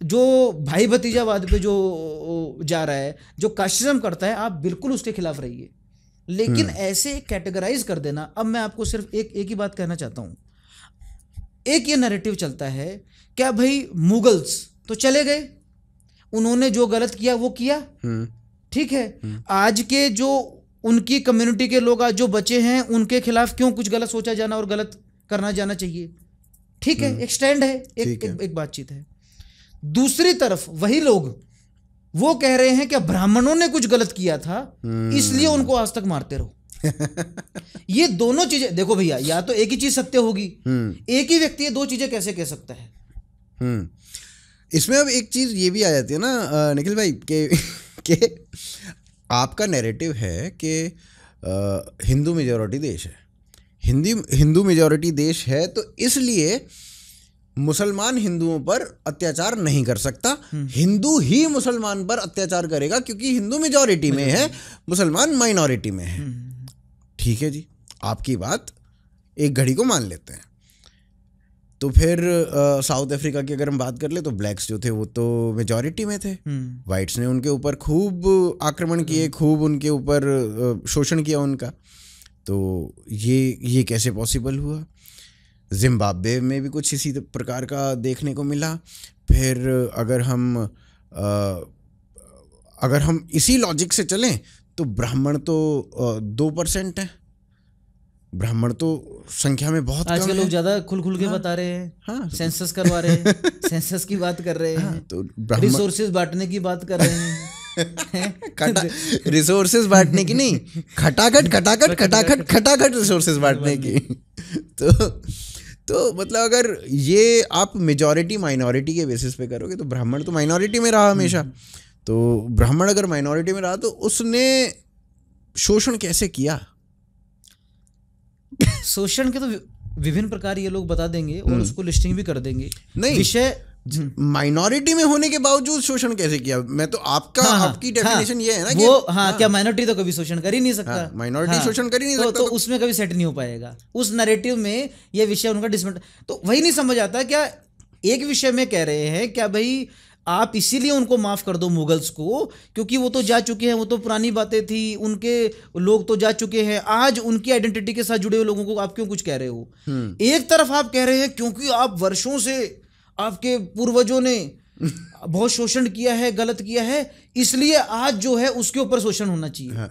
जो भाई भतीजावाद पे जो जा रहा है, जो कास्टिज्म करता है, आप बिल्कुल उसके खिलाफ रहिए। लेकिन ऐसे कैटेगराइज कर देना। अब मैं आपको सिर्फ एक ही बात कहना चाहता हूं। एक ये नैरेटिव चलता है, क्या भाई मुगल्स तो चले गए, उन्होंने जो गलत किया वो किया, ठीक है, आज के जो उनकी कम्युनिटी के लोग आज जो बचे हैं उनके खिलाफ क्यों कुछ गलत सोचा जाना और गलत करना जाना चाहिए, ठीक है, एक स्टैंड है, एक बातचीत है। दूसरी तरफ वही लोग वो कह रहे हैं कि ब्राह्मणों ने कुछ गलत किया था इसलिए उनको आज तक मारते रहो। ये दोनों चीजें देखो भैया, या तो एक ही चीज सत्य होगी, एक ही व्यक्ति ये दो चीजें कैसे कह सकता है। इसमें अब एक चीज ये भी आ जाती है ना निखिल भाई के आपका नैरेटिव है कि हिंदू मेजॉरिटी देश है, हिंदू मेजॉरिटी देश है, तो इसलिए मुसलमान हिंदुओं पर अत्याचार नहीं कर सकता, हिंदू ही मुसलमान पर अत्याचार करेगा क्योंकि हिंदू मेजॉरिटी में है, मुसलमान माइनॉरिटी में है। ठीक है जी, आपकी बात एक घड़ी को मान लेते हैं। तो फिर साउथ अफ्रीका की अगर हम बात कर ले तो ब्लैक्स जो थे वो तो मेजॉरिटी में थे, वाइट्स ने उनके ऊपर खूब आक्रमण किए, खूब उनके ऊपर शोषण किया उनका। तो ये कैसे पॉसिबल हुआ? जिम्बाब्वे में भी कुछ इसी प्रकार का देखने को मिला। फिर अगर हम इसी लॉजिक से चलें तो ब्राह्मण तो 2% है, ब्राह्मण तो संख्या में बहुत आजकल लोग ज्यादा खुल के बता रहे हैं, हाँ, सेंसस करवा रहे हैं, सेंसस की बात कर रहे हैं, तो रिसोर्सेज बांटने की बात कर रहे हैं। रिसोर्सेज बांटने की नहीं, खटाखट रिसोर्सेज बांटने की। तो मतलब अगर ये आप मेजॉरिटी माइनॉरिटी के बेसिस पे करोगे तो ब्राह्मण तो माइनॉरिटी में रहा हमेशा। तो ब्राह्मण अगर माइनॉरिटी में रहा तो उसने शोषण कैसे किया? शोषण के तो विभिन्न प्रकार ये लोग बता देंगे और उसको लिस्टिंग भी कर देंगे। नहीं, विषय माइनॉरिटी में होने के बावजूद शोषण कैसे किया? मैं तो आपकी डेफिनेशन ये है ना वो क्या माइनॉरिटी तो कभी शोषण कर ही नहीं सकता, माइनॉरिटी शोषण कर ही नहीं सकता, तो उसमें कभी सेट नहीं हो पाएगा। उस नैरेटिव में ये विषय उनका डिसमेंट, तो वही नहीं समझ आता। क्या एक विषय में कह रहे हैं क्या भाई आप इसीलिए उनको माफ कर दो मुगल्स को क्योंकि वो तो जा चुके हैं, वो तो पुरानी बातें थी, उनके लोग तो जा चुके हैं, आज उनकी आइडेंटिटी के साथ जुड़े हुए लोगों को आप क्यों कुछ कह रहे हो? एक तरफ आप कह रहे हैं क्योंकि आप वर्षों से आपके पूर्वजों ने बहुत शोषण किया है, गलत किया है, इसलिए आज जो है उसके ऊपर शोषण होना चाहिए। हाँ।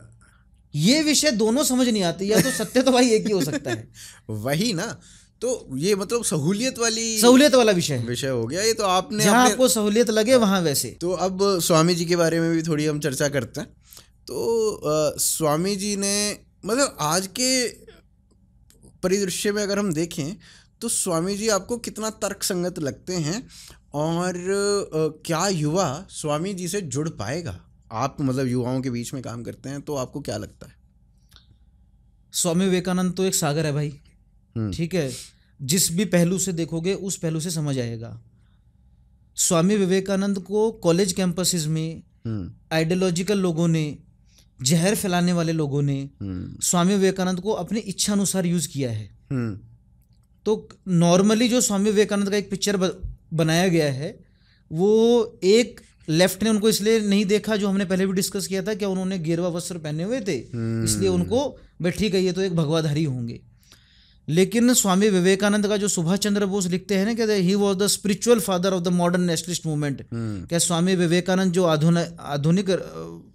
ये विषय दोनों समझ नहीं आते, या तो सत्य तो भाई एक ही हो सकता है। वही ना, तो ये मतलब सहूलियत वाला विषय हो गया ये। तो आपने जहां आपको सहूलियत लगे वहां वैसे। तो अब स्वामी जी के बारे में भी थोड़ी हम चर्चा करते हैं। तो स्वामी जी ने मतलब आज के परिदृश्य में अगर हम देखें तो स्वामी जी आपको कितना तर्कसंगत लगते हैं, और क्या युवा स्वामी जी से जुड़ पाएगा? आप मतलब युवाओं के बीच में काम करते हैं, तो आपको क्या लगता है? स्वामी विवेकानंद तो एक सागर है भाई, ठीक है, जिस भी पहलू से देखोगे उस पहलू से समझ आएगा। स्वामी विवेकानंद को कॉलेज कैंपसेस में आइडियोलॉजिकल लोगों ने, जहर फैलाने वाले लोगों ने स्वामी विवेकानंद को अपनी इच्छा अनुसार यूज किया है। तो नॉर्मली जो स्वामी विवेकानंद का एक पिक्चर बनाया गया है, वो एक लेफ्ट ने उनको इसलिए नहीं देखा, जो हमने पहले भी डिस्कस किया था, क्या उन्होंने गेरुआ वस्त्र पहने हुए थे इसलिए उनको ठीक है ये तो एक भगवाधारी होंगे। लेकिन स्वामी विवेकानंद का जो सुभाष चंद्र बोस लिखते हैं ना कि he was the spiritual father of the modern nationalist movement, क्या स्वामी विवेकानंद जो आधुनिक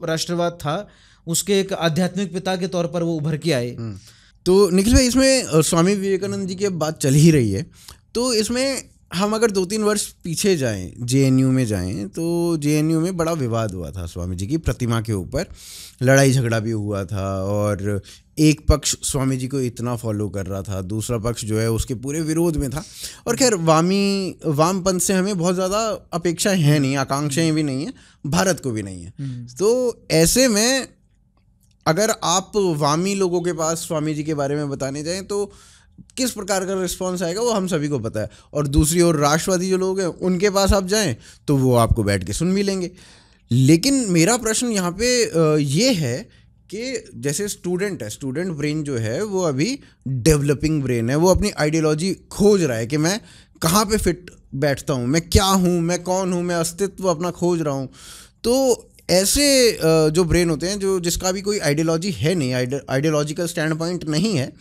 राष्ट्रवाद था उसके एक आध्यात्मिक पिता के तौर पर वो उभर के आए। तो निखिल भाई, इसमें स्वामी विवेकानंद जी की बात चल ही रही है, तो इसमें हम अगर 2-3 वर्ष पीछे जाएं, जेएनयू में जाएं, तो जेएनयू में बड़ा विवाद हुआ था स्वामी जी की प्रतिमा के ऊपर, लड़ाई झगड़ा भी हुआ था, और एक पक्ष स्वामी जी को इतना फॉलो कर रहा था, दूसरा पक्ष जो है उसके पूरे विरोध में था। और खैर वामपंथ से हमें बहुत ज़्यादा अपेक्षाएं हैं नहीं, आकांक्षाएं भी नहीं है, भारत को भी नहीं है। तो ऐसे में अगर आप वामी लोगों के पास स्वामी जी के बारे में बताने जाएं तो किस प्रकार का रिस्पांस आएगा वो हम सभी को पता है। और दूसरी ओर राष्ट्रवादी जो लोग हैं उनके पास आप जाएं तो वो आपको बैठ के सुन भी लेंगे। लेकिन मेरा प्रश्न यहाँ पे ये है कि जैसे स्टूडेंट है, स्टूडेंट ब्रेन जो है वो अभी डेवलपिंग ब्रेन है, वो अपनी आइडियोलॉजी खोज रहा है कि मैं कहाँ पे फिट बैठता हूँ, मैं क्या हूँ, मैं कौन हूँ, मैं अस्तित्व अपना खोज रहा हूँ। तो ऐसे जो ब्रेन होते हैं जो जिसका भी कोई आइडियोलॉजी है नहीं, आइडियोलॉजिकल स्टैंड पॉइंट नहीं है,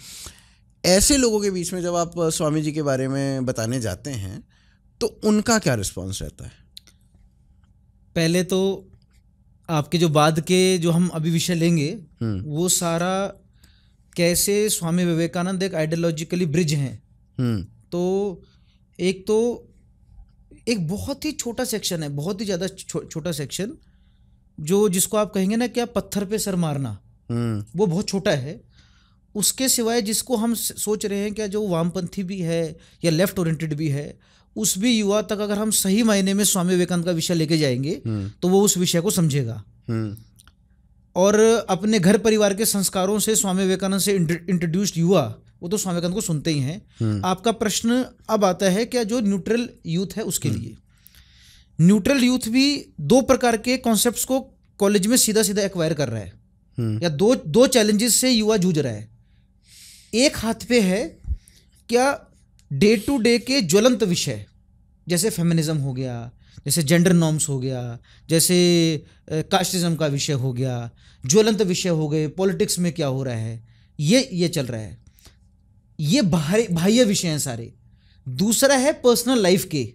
ऐसे लोगों के बीच में जब आप स्वामी जी के बारे में बताने जाते हैं तो उनका क्या रिस्पॉन्स रहता है? पहले तो आपके जो बाद के जो हम अभी विषय लेंगे वो सारा कैसे स्वामी विवेकानंद एक आइडियोलॉजिकली ब्रिज हैं। तो एक बहुत ही छोटा सेक्शन है, बहुत ही ज़्यादा छोटा सेक्शन, जो जिसको आप कहेंगे ना क्या पत्थर पे सर मारना, वो बहुत छोटा है। उसके सिवाय जिसको हम सोच रहे हैं क्या जो वामपंथी भी है या लेफ्ट ओरिएंटेड भी है, उस भी युवा तक अगर हम सही मायने में स्वामी विवेकानंद का विषय लेके जाएंगे तो वो उस विषय को समझेगा। और अपने घर परिवार के संस्कारों से स्वामी विवेकानंद से इंट्रोड्यूस्ड युवा वो तो स्वामी विवेकानंद को सुनते ही हैं। आपका प्रश्न अब आता है क्या जो न्यूट्रल यूथ है उसके लिए। न्यूट्रल यूथ भी दो प्रकार के कॉन्सेप्ट्स को कॉलेज में सीधा सीधा एक्वायर कर रहा है, या दो चैलेंजेस से युवा जूझ रहा है। एक हाथ पे है क्या डे टू डे के ज्वलंत विषय, जैसे फेमिनिज्म हो गया, जैसे जेंडर नॉर्म्स हो गया, जैसे कास्टिज्म का विषय हो गया, ज्वलंत विषय हो गए, पॉलिटिक्स में क्या हो रहा है, ये चल रहा है, ये बाह्य विषय हैं सारे। दूसरा है पर्सनल लाइफ के,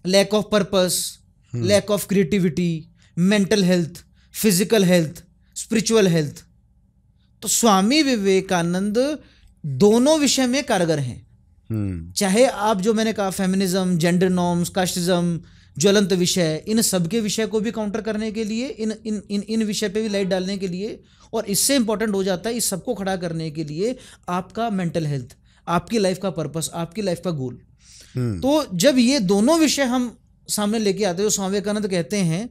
lack of purpose, lack of creativity, mental health, physical health, spiritual health. तो स्वामी विवेकानंद दोनों विषय में कारगर हैं। चाहे आप जो मैंने कहा फेमिनिज्म, जेंडर नॉर्म्स, कास्टिज्म, ज्वलंत विषय, इन सब के विषय को भी काउंटर करने के लिए, इन विषय पे भी लाइट डालने के लिए, और इससे इंपॉर्टेंट हो जाता है इस सबको खड़ा करने के लिए आपका मेंटल हेल्थ, आपकी लाइफ का पर्पस, आपकी लाइफ का गोल। तो जब ये दोनों विषय हम सामने लेके आते हैं, जो स्वामी विवेकानंद कहते हैं,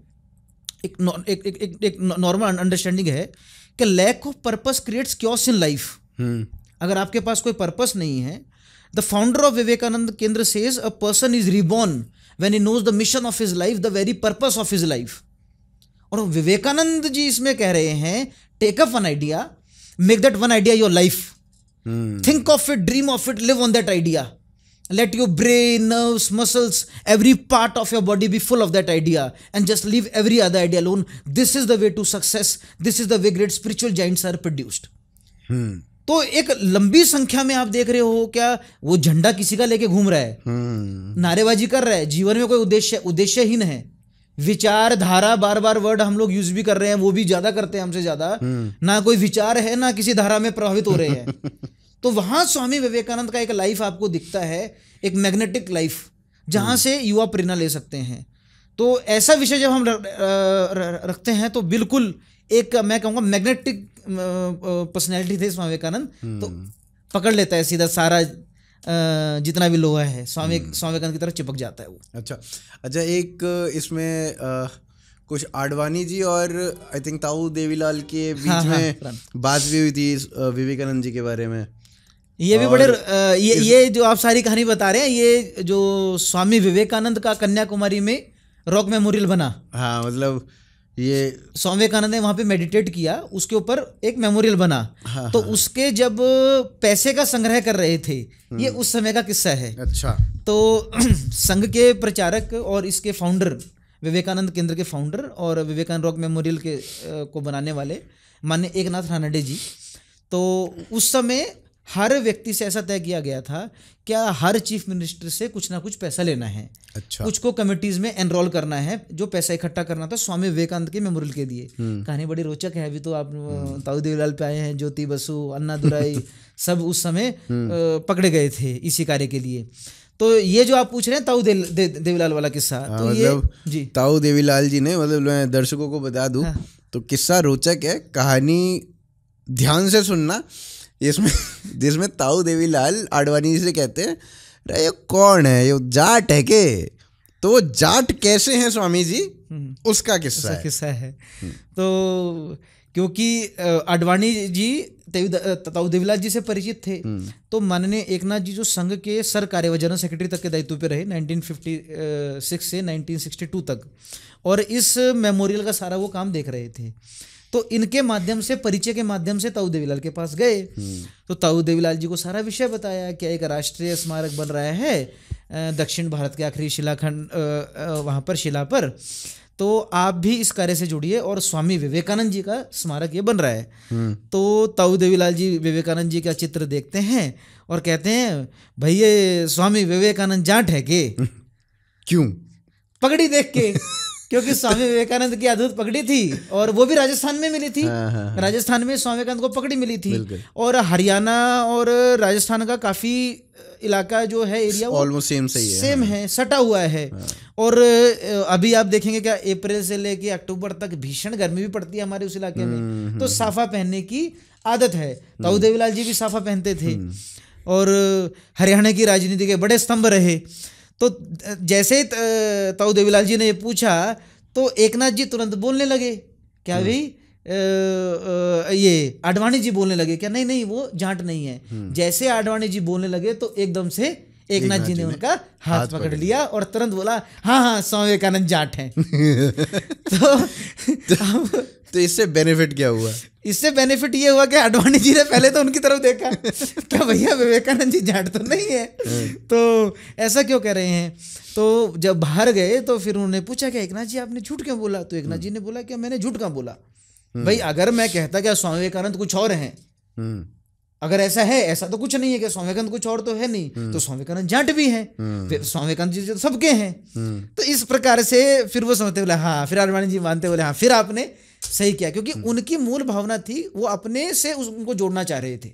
एक नॉर्मल अंडरस्टैंडिंग है कि lack of purpose creates chaos in life. अगर आपके पास कोई पर्पस नहीं है, the founder of Vivekananda Kendra says a person is reborn when he knows the mission of his life, the very purpose of his life. और विवेकानंद जी इसमें कह रहे हैं take up one idea, make that one idea your life, think of it, dream of it, live on that idea, let your brain, nerves, muscles, every part of your body be full of that idea, and just leave every other idea alone. This is the way to success. This is the way great spiritual giants are produced. तो एक लंबी संख्या में आप देख रहे हो क्या वो झंडा किसी का लेके घूम रहा है, नारेबाजी कर रहा है, जीवन में कोई उद्देश्यहीन है, विचारधारा बार बार वर्ड हम लोग यूज भी कर रहे हैं, वो भी ज्यादा करते हैं हमसे ज्यादा, ना कोई विचार है ना किसी धारा में प्रभावित हो रहे हैं। तो वहां स्वामी विवेकानंद का एक लाइफ आपको दिखता है, एक मैग्नेटिक लाइफ, जहां से युवा प्रेरणा ले सकते हैं। तो ऐसा विषय जब हम रखते हैं तो बिल्कुल एक मैं कहूँगा मैग्नेटिक पर्सनैलिटी थे स्वामी विवेकानंद, तो पकड़ लेता है सीधा सारा जितना भी लोहा है स्वामी विवेकानंद की तरफ चिपक जाता है वो। अच्छा, एक इसमें कुछ आडवाणी जी और आई थिंक ताऊ देवीलाल के बीच में बात भी हुई थी विवेकानंद जी के बारे में। ये भी बड़े ये जो आप सारी कहानी बता रहे हैं, ये जो स्वामी विवेकानंद का कन्याकुमारी में रॉक मेमोरियल बना, हाँ मतलब ये स्वामी विवेकानंद ने वहां पे मेडिटेट किया, उसके ऊपर एक मेमोरियल बना। तो उसके जब पैसे का संग्रह कर रहे थे, ये उस समय का किस्सा है। अच्छा, तो संघ के प्रचारक और इसके फाउंडर, विवेकानंद केंद्र के फाउंडर और विवेकानंद रॉक मेमोरियल के को बनाने वाले माननीय एकनाथ रानडे जी, तो उस समय हर व्यक्ति से ऐसा तय किया गया था क्या हर चीफ मिनिस्टर से कुछ ना कुछ पैसा लेना है। अच्छा, कुछ को कमिटीज में एनरोल करना है, जो पैसा इकट्ठा करना था स्वामी विवेकानंद के मेमोरियल के लिए। कहानी बड़ी रोचक है। अभी तो आप ताऊ देवीलाल पे आए हैं, ज्योति बसु, अन्ना दुराई सब उस समय पकड़े गए थे इसी कार्य के लिए। तो ये जो आप पूछ रहे हैं ताऊ देवीलाल वाला किस्सा, तो मतलब जी ताऊ देवीलाल जी ने, मतलब मैं दर्शकों को बता दूं, तो किस्सा रोचक है, कहानी ध्यान से सुनना। जिसमें ताऊ देवीलाल आडवाणी से कहते हैं ये कौन है, ये जाट है के, तो वो जाट कैसे हैं स्वामी जी, उसका किस्सा है। तो क्योंकि आडवाणी जी ताऊ देवीलाल जी से परिचित थे, तो माननीय एकनाथ जी जो संघ के सर कार्यवाहक जनरल सेक्रेटरी तक के दायित्व पे रहे 1956 से 1962 तक, और इस मेमोरियल का सारा वो काम देख रहे थे। तो इनके माध्यम से, परिचय के माध्यम से ताऊ देवीलाल के पास गए। तो ताऊ देवीलाल जी को सारा विषय बताया कि एक राष्ट्रीय स्मारक बन रहा है दक्षिण भारत के आखिरी शिलाखंड वहाँ पर, शिला पर, तो आप भी इस कार्य से जुड़िए और स्वामी विवेकानंद जी का स्मारक ये बन रहा है। तो ताऊ देवीलाल जी विवेकानंद जी का चित्र देखते हैं और कहते हैं भाई ये स्वामी विवेकानंद जाट है के? क्यों? पगड़ी देख के, क्योंकि स्वामी विवेकानंद की अद्भुत पगड़ी थी और वो भी राजस्थान में मिली थी। राजस्थान में स्वामी विवेकानंद को पगड़ी मिली थी और हरियाणा और राजस्थान का काफी इलाका जो है, एरिया ऑलमोस्ट सेम है, सटा हुआ है। और अभी आप देखेंगे क्या अप्रैल से लेके अक्टूबर तक भीषण गर्मी भी पड़ती है हमारे उस इलाके में, तो साफा पहनने की आदत है। ताऊ देवीलाल जी भी साफा पहनते थे और हरियाणा की राजनीति के बड़े स्तंभ रहे। तो जैसे ही ताऊ देवीलाल जी ने ये पूछा तो एकनाथ जी तुरंत बोलने लगे, क्या भाई ये आडवाणी जी बोलने लगे क्या? नहीं नहीं, वो जाट नहीं है। जैसे आडवाणी जी बोलने लगे तो एकदम से एकनाथ जी ने उनका हाथ पकड़ लिया और तुरंत बोला हाँ हाँ स्वामी विवेकानंद जाट हैं। तो इससे बेनिफिट क्या हुआ? इससे बेनिफिट ये हुआ कि आडवाणी जी ने पहले तो उनकी तरफ देखा, क्या भैया विवेकानंद जी जाट तो नहीं है, तो ऐसा क्यों कह रहे हैं। तो जब बाहर गए तो फिर उन्होंने पूछा कि एकनाथ जी आपने झूठ क्यों बोला? तो एकनाथ जी ने बोला कि मैंने झूठ क्यों बोला भाई, अगर मैं कहता क्या स्वामी विवेकानंद कुछ और हैं, अगर ऐसा है, ऐसा तो कुछ नहीं है कि स्वामी विवेकानंद कुछ और तो है नहीं, तो स्वामी विवेकानंद जाट भी हैं, फिर स्वामी विवेकानंद जी तो सबके हैं। तो इस प्रकार से फिर वो समझते बोले हाँ, फिर आडवाणी जी मानते बोले हाँ फिर आपने सही किया, क्योंकि उनकी मूल भावना थी वो अपने से उनको जोड़ना चाह रहे थे।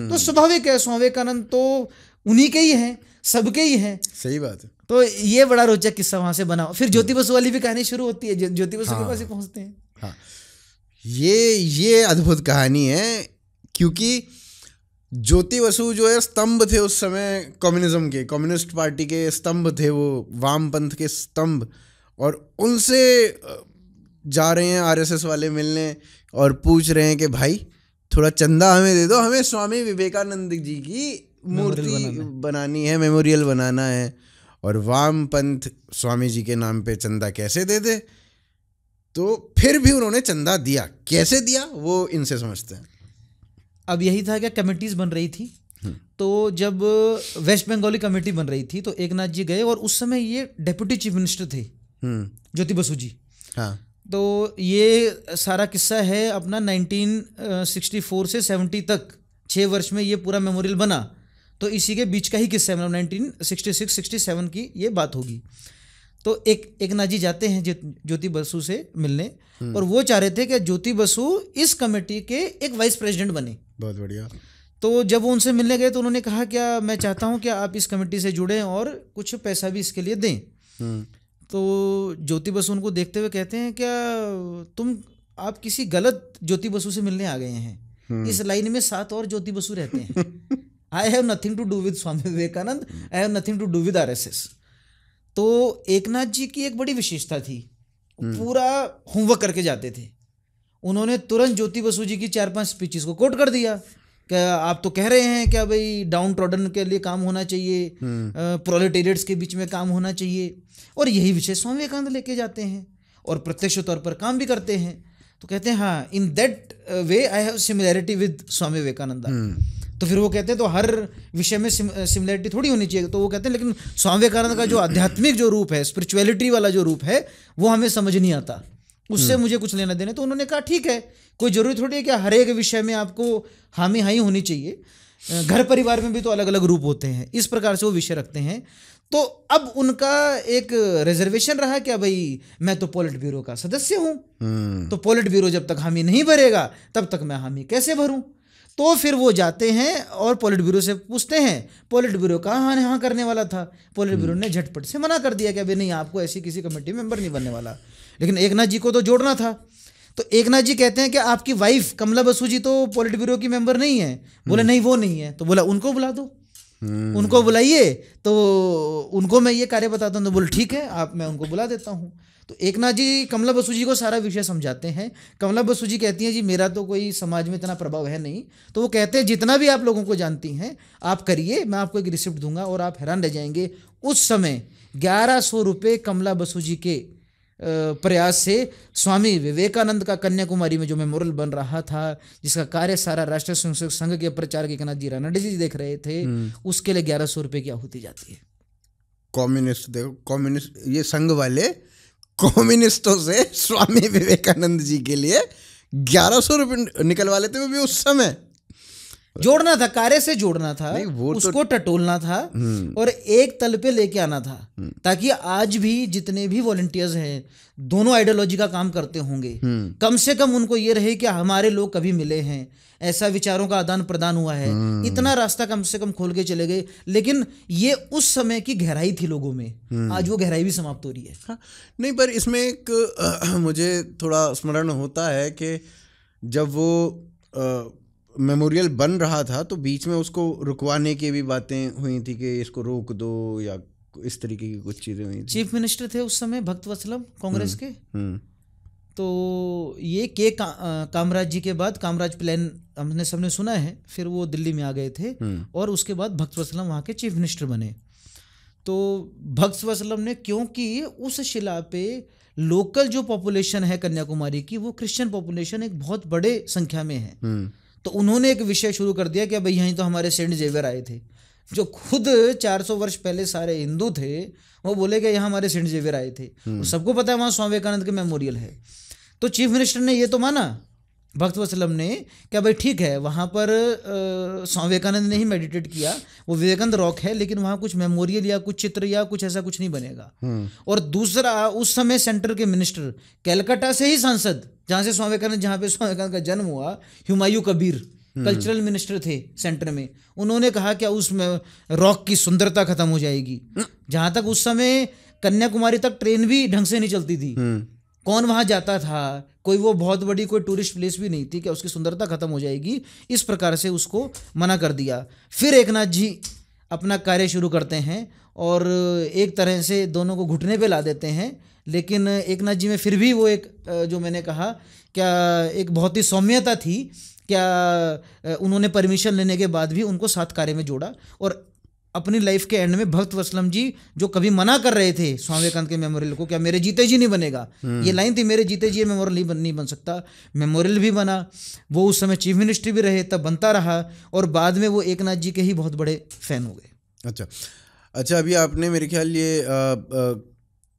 तो स्वाभाविक है, स्वामी विवेकानंद तो उन्हीं के ही हैं, सबके ही हैं। सही बात है। तो ये बड़ा रोचक किस्सा वहां से बना। फिर ज्योति बसु वाली भी कहानी शुरू होती है, ज्योति बसु के पास ही पहुंचते हैं। हाँ, ये अद्भुत कहानी है, क्योंकि ज्योति बसु जो है स्तंभ थे उस समय कम्युनिज्म के, कम्युनिस्ट पार्टी के स्तंभ थे वो, वामपंथ के स्तंभ, और उनसे जा रहे हैं आरएसएस वाले मिलने और पूछ रहे हैं कि भाई थोड़ा चंदा हमें दे दो, हमें स्वामी विवेकानंद जी की मूर्ति बनानी है, मेमोरियल बनाना है, और वामपंथ स्वामी जी के नाम पे चंदा कैसे दे दे। तो फिर भी उन्होंने चंदा दिया, कैसे दिया वो इनसे समझते हैं। अब यही था क्या, कमेटीज बन रही थी, तो जब वेस्ट बंगाली कमेटी बन रही थी तो एकनाथ जी गए और उस समय ये डेप्यूटी चीफ मिनिस्टर थे ज्योति बसु जी। हाँ, तो ये सारा किस्सा है अपना 1964 से 70 तक 6 वर्ष में ये पूरा मेमोरियल बना, तो इसी के बीच का ही किस्सा है, मतलब 1966-67 की ये बात होगी। तो एकनाथ जी जाते हैं ज्योति बसु से मिलने और वो चाह रहे थे कि ज्योति बसु इस कमेटी के एक वाइस प्रेसिडेंट बने। बहुत बढ़िया। तो जब वो उनसे मिलने गए तो उन्होंने कहा क्या मैं चाहता हूँ कि आप इस कमेटी से जुड़ें और कुछ पैसा भी इसके लिए दें। तो ज्योति बसु उनको देखते हुए कहते हैं क्या आप किसी गलत ज्योति बसु से मिलने आ गए हैं, इस लाइन में 7 और ज्योति बसु रहते हैं। I have nothing to do with Swami Vivekananda, I have nothing to do with RSS. तो एकनाथ जी की एक बड़ी विशेषता थी, पूरा होमवर्क करके जाते थे। उन्होंने तुरंत ज्योति बसु जी की 4-5 स्पीचेस को कोट कर दिया कि आप तो कह रहे हैं क्या भाई डाउन ट्रॉडन के लिए काम होना चाहिए, प्रोलेटेरियट्स के बीच में काम होना चाहिए, और यही विषय स्वामी विवेकानंद लेके जाते हैं और प्रत्यक्ष तौर पर काम भी करते हैं। तो कहते हैं हाँ in that way I have similarity with Swami Vivekananda. तो फिर वो कहते हैं तो हर विषय में सिमिलैरिटी थोड़ी होनी चाहिए। तो वो कहते हैं लेकिन स्वामी विवेकानंद का जो आध्यात्मिक जो रूप है, स्पिरिचुअलिटी वाला जो रूप है, वो हमें समझ नहीं आता, उससे मुझे कुछ लेना देना। तो उन्होंने कहा ठीक है, कोई जरूरी थोड़ी है कि हर एक विषय में आपको हामी हाई होनी चाहिए, घर परिवार में भी तो अलग अलग रूप होते हैं। इस प्रकार से वो विषय रखते हैं। तो अब उनका एक रिजर्वेशन रहा क्या भाई मैं तो पॉलिट ब्यूरो का सदस्य हूं, तो पॉलिट ब्यूरो जब तक हामी नहीं भरेगा तब तक मैं हामी कैसे भरूं। तो फिर वो जाते हैं और पॉलिट ब्यूरो से पूछते हैं। पॉलिट ब्यूरो कहाँ हाँ करने वाला था, पॉलिट ब्यूरो ने झटपट से मना कर दिया कि अभी नहीं, आपको ऐसी किसी कमेटी मेंबर नहीं बनने वाला। लेकिन एकनाथ जी को तो जोड़ना था। तो एकनाथ जी कहते हैं कि आपकी वाइफ कमला बसु जी तो पॉलिट ब्यूरो की मेंबर नहीं है। बोले नहीं वो नहीं है। तो बोला उनको बुला दो, उनको बुलाइए तो उनको मैं ये कार्य बताता हूँ। तो बोले ठीक है आप, मैं उनको बुला देता हूँ। तो एकनाथ जी कमला बसु जी को सारा विषय समझाते हैं। कमला बसु जी कहती हैं जी मेरा तो कोई समाज में इतना प्रभाव है नहीं। तो वो कहते हैं जितना भी आप लोगों को जानती हैं आप करिए, मैं आपको एक रिसिप्ट दूंगा और आप हैरान रह जाएंगे। उस समय 1100 रुपये कमला बसु जी के प्रयास से स्वामी विवेकानंद का कन्याकुमारी में जो मेमोरियल बन रहा था, जिसका कार्य सारा राष्ट्रीय स्वयंसेवक संघ के प्रचारक एकनाथ जी रानडे जी देख रहे थे, उसके लिए 1100 रुपए की आहुति जाती है। कम्युनिस्ट, देखो कम्युनिस्ट, ये संघ वाले कम्युनिस्टों से स्वामी विवेकानंद जी के लिए 1100 रुपये निकलवा लेते, वो भी उस समय। जोड़ना था, कार्य से जोड़ना था, वो उसको टटोलना था और एक तल पे लेके आना था, ताकि आज भी जितने भी वॉलंटियर्स हैं दोनों आइडियोलॉजी का काम करते होंगे, कम से कम उनको ये रहे कि हमारे लोग कभी मिले हैं, ऐसा विचारों का आदान प्रदान हुआ है, इतना रास्ता कम से कम खोल के चले गए। लेकिन ये उस समय की गहराई थी लोगों में, आज वो गहराई भी समाप्त हो रही है। हाँ, नहीं, पर इसमें एक मुझे थोड़ा स्मरण होता है कि जब वो मेमोरियल बन रहा था तो बीच में उसको रुकवाने की भी बातें हुई थी कि इसको रोक दो या इस तरीके की कुछ चीज़ें हुई थी। चीफ मिनिस्टर थे उस समय भक्त वत्सलम कांग्रेस के। तो ये के कामराज जी के बाद कामराज प्लान हमने सबने सुना है, फिर वो दिल्ली में आ गए थे और उसके बाद भक्त वत्सलम वहाँ के चीफ मिनिस्टर बने। तो भक्त वत्सलम ने, क्योंकि उस शिला पे लोकल जो पॉपुलेशन है कन्याकुमारी की, वो क्रिश्चियन पॉपुलेशन एक बहुत बड़े संख्या में है, तो उन्होंने एक विषय शुरू कर दिया कि भाई यहीं तो हमारे सेंट जेवियर आए थे, जो खुद 400 वर्ष पहले सारे हिंदू थे, वो बोले कि यहाँ हमारे सेंट जेवियर आए थे। तो सबको पता है वहाँ स्वामी विवेकानंद के मेमोरियल है। तो चीफ मिनिस्टर ने ये तो माना भक्त वत्सलम ने, क्या भाई ठीक है, वहाँ पर स्वामी विवेकानंद ने ही मेडिटेट किया, वो विवेकानंद रॉक है, लेकिन वहाँ कुछ मेमोरियल या कुछ चित्र या कुछ ऐसा कुछ नहीं बनेगा। और दूसरा, उस समय सेंटर के मिनिस्टर कैलकाटा से ही सांसद, जहाँ से स्वामी विवेकानंद, जहाँ पे स्वामी विवेकानंद का जन्म हुआ, हुमायूं कबीर कल्चरल मिनिस्टर थे सेंटर में, उन्होंने कहा क्या उसमें रॉक की सुंदरता खत्म हो जाएगी। जहाँ तक उस समय कन्याकुमारी तक ट्रेन भी ढंग से नहीं चलती थी, कौन वहाँ जाता था, कोई वो बहुत बड़ी कोई टूरिस्ट प्लेस भी नहीं थी, कि उसकी सुंदरता खत्म हो जाएगी, इस प्रकार से उसको मना कर दिया। फिर एकनाथ जी अपना कार्य शुरू करते हैं और एक तरह से दोनों को घुटने पे ला देते हैं। लेकिन एकनाथ जी में फिर भी वो एक, जो मैंने कहा, क्या एक बहुत ही सौम्यता थी, क्या उन्होंने परमिशन लेने के बाद भी उनको साथ कार्य में जोड़ा। और अपनी लाइफ के एंड में भक्त वत्सलम जी, जो कभी मना कर रहे थे स्वामी विवेकानंद के मेमोरियल को, क्या मेरे जीते जी नहीं बनेगा, ये लाइन थी, मेरे जीते जी ये मेमोरियल नहीं बन सकता, मेमोरियल भी बना। वो उस समय चीफ मिनिस्टर भी रहे, तब बनता रहा, और बाद में वो एकनाथ जी के ही बहुत बड़े फैन हो गए। अच्छा, अभी आपने मेरे ख्याल ये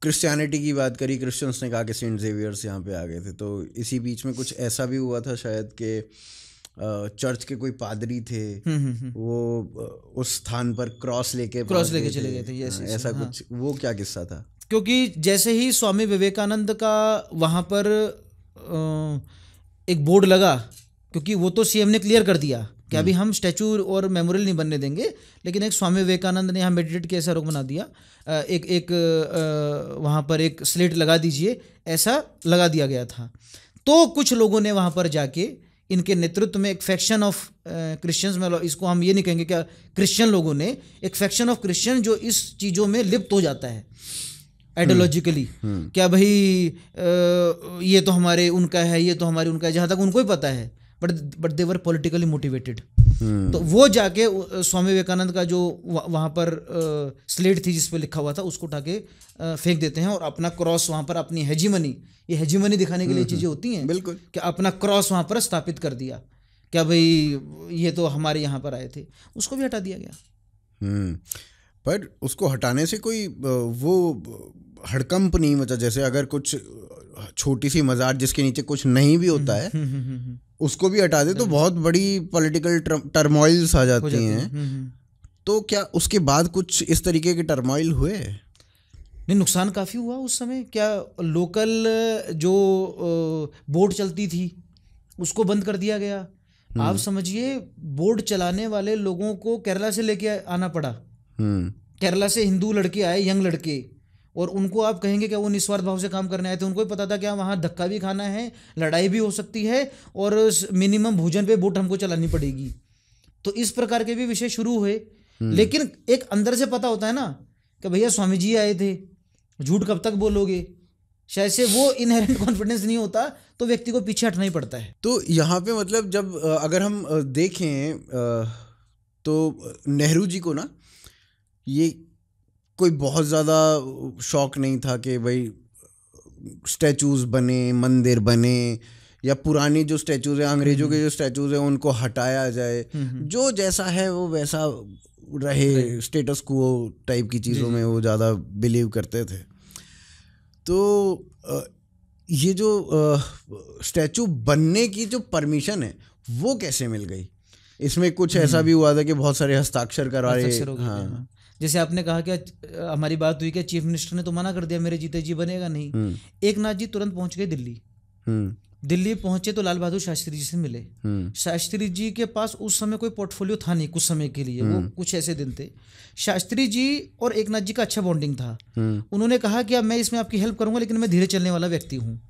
क्रिश्चियनिटी की बात करी, क्रिश्चियंस ने कहा कि सेंट जेवियर्स यहाँ पे आ गए थे, तो इसी बीच में कुछ ऐसा भी हुआ था शायद कि चर्च के कोई पादरी थे, वो उस स्थान पर क्रॉस लेके चले गए थे, ऐसा कुछ, वो क्या किस्सा था? क्योंकि जैसे ही स्वामी विवेकानंद का वहाँ पर एक बोर्ड लगा, क्योंकि वो तो सीएम ने क्लियर कर दिया कि अभी हम स्टैचू और मेमोरियल नहीं बनने देंगे, लेकिन एक स्वामी विवेकानंद ने यहाँ मेडिटेट के ऐसा रोक बना दिया, एक वहाँ पर एक स्लेट लगा दीजिए, ऐसा लगा दिया गया था। तो कुछ लोगों ने वहाँ पर जाके, इनके नेतृत्व में एक फैक्शन ऑफ क्रिश्चियंस में, इसको हम ये नहीं कहेंगे क्या, क्रिश्चियन लोगों ने, एक फैक्शन ऑफ क्रिश्चियन जो इस चीज़ों में लिप्त हो जाता है आइडियोलॉजिकली, क्या भाई ये तो हमारे उनका है, ये तो हमारे उनका है, जहाँ तक उनको ही पता है, but they were politically motivated. तो वो जाके स्वामी विवेकानंद का जो वहाँ पर स्लेट थी जिस पे लिखा हुआ था, उसको उठा के फेंक देते हैं और अपना क्रॉस वहाँ पर, अपनी हेजिमनी, ये हेजिमनी दिखाने के लिए चीज़ें होती हैं, बिल्कुल, कि अपना क्रॉस वहाँ पर स्थापित कर दिया, क्या भाई ये तो हमारे यहाँ पर आए थे, उसको भी हटा दिया गया। पर उसको हटाने से कोई वो हड़कंप नहीं मचा, जैसे अगर कुछ छोटी सी मज़ार जिसके नीचे कुछ नहीं भी होता है उसको भी हटा दे तो बहुत बड़ी पॉलिटिकल टर्मोइल्स आ जाती हैं। तो क्या उसके बाद कुछ इस तरीके के टर्मोइल हुए? नहीं, नुकसान काफ़ी हुआ उस समय। क्या लोकल जो बोट चलती थी उसको बंद कर दिया गया। आप समझिए, बोट चलाने वाले लोगों को केरला से लेके आना पड़ा। केरला से हिंदू लड़के आए, यंग लड़के, और उनको आप कहेंगे कि वो निस्वार्थ भाव से काम करने आए थे। उनको ही पता था कि वहाँ धक्का भी खाना है, लड़ाई भी हो सकती है, और मिनिमम भोजन पे बोट हमको चलानी पड़ेगी। तो इस प्रकार के भी विषय शुरू हुए। लेकिन एक अंदर से पता होता है ना कि भैया स्वामी जी आए थे, झूठ कब तक बोलोगे। शायद से वो इनहेरेंट कॉन्फिडेंस नहीं होता तो व्यक्ति को पीछे हटना ही पड़ता है। तो यहाँ पे मतलब जब अगर हम देखें तो नेहरू जी को ना ये कोई बहुत ज़्यादा शौक नहीं था कि भाई स्टैचूज बने, मंदिर बने, या पुरानी जो स्टैचूज है, अंग्रेजों के जो स्टैचूज है, उनको हटाया जाए, जो जैसा है वो वैसा रहे, स्टेटस क्वो टाइप की चीज़ों में वो ज़्यादा बिलीव करते थे। तो ये जो स्टैचू बनने की जो परमिशन है वो कैसे मिल गई? इसमें कुछ ऐसा भी हुआ था कि बहुत सारे हस्ताक्षर करवा रहे। हाँ, जैसे आपने कहा कि हमारी बात हुई कि चीफ मिनिस्टर ने तो मना कर दिया, मेरे जीते जी बनेगा नहीं। एक नाथ जी तुरंत पहुंच गए दिल्ली। दिल्ली पहुंचे तो लाल बहादुर शास्त्री जी से मिले। शास्त्री जी के पास उस समय कोई पोर्टफोलियो था नहीं, कुछ समय के लिए, वो कुछ ऐसे दिन थे। शास्त्री जी और एक नाथ जी का अच्छा बॉन्डिंग था। उन्होंने कहा कि अब मैं इसमें आपकी हेल्प करूंगा, लेकिन मैं धीरे चलने वाला व्यक्ति हूँ।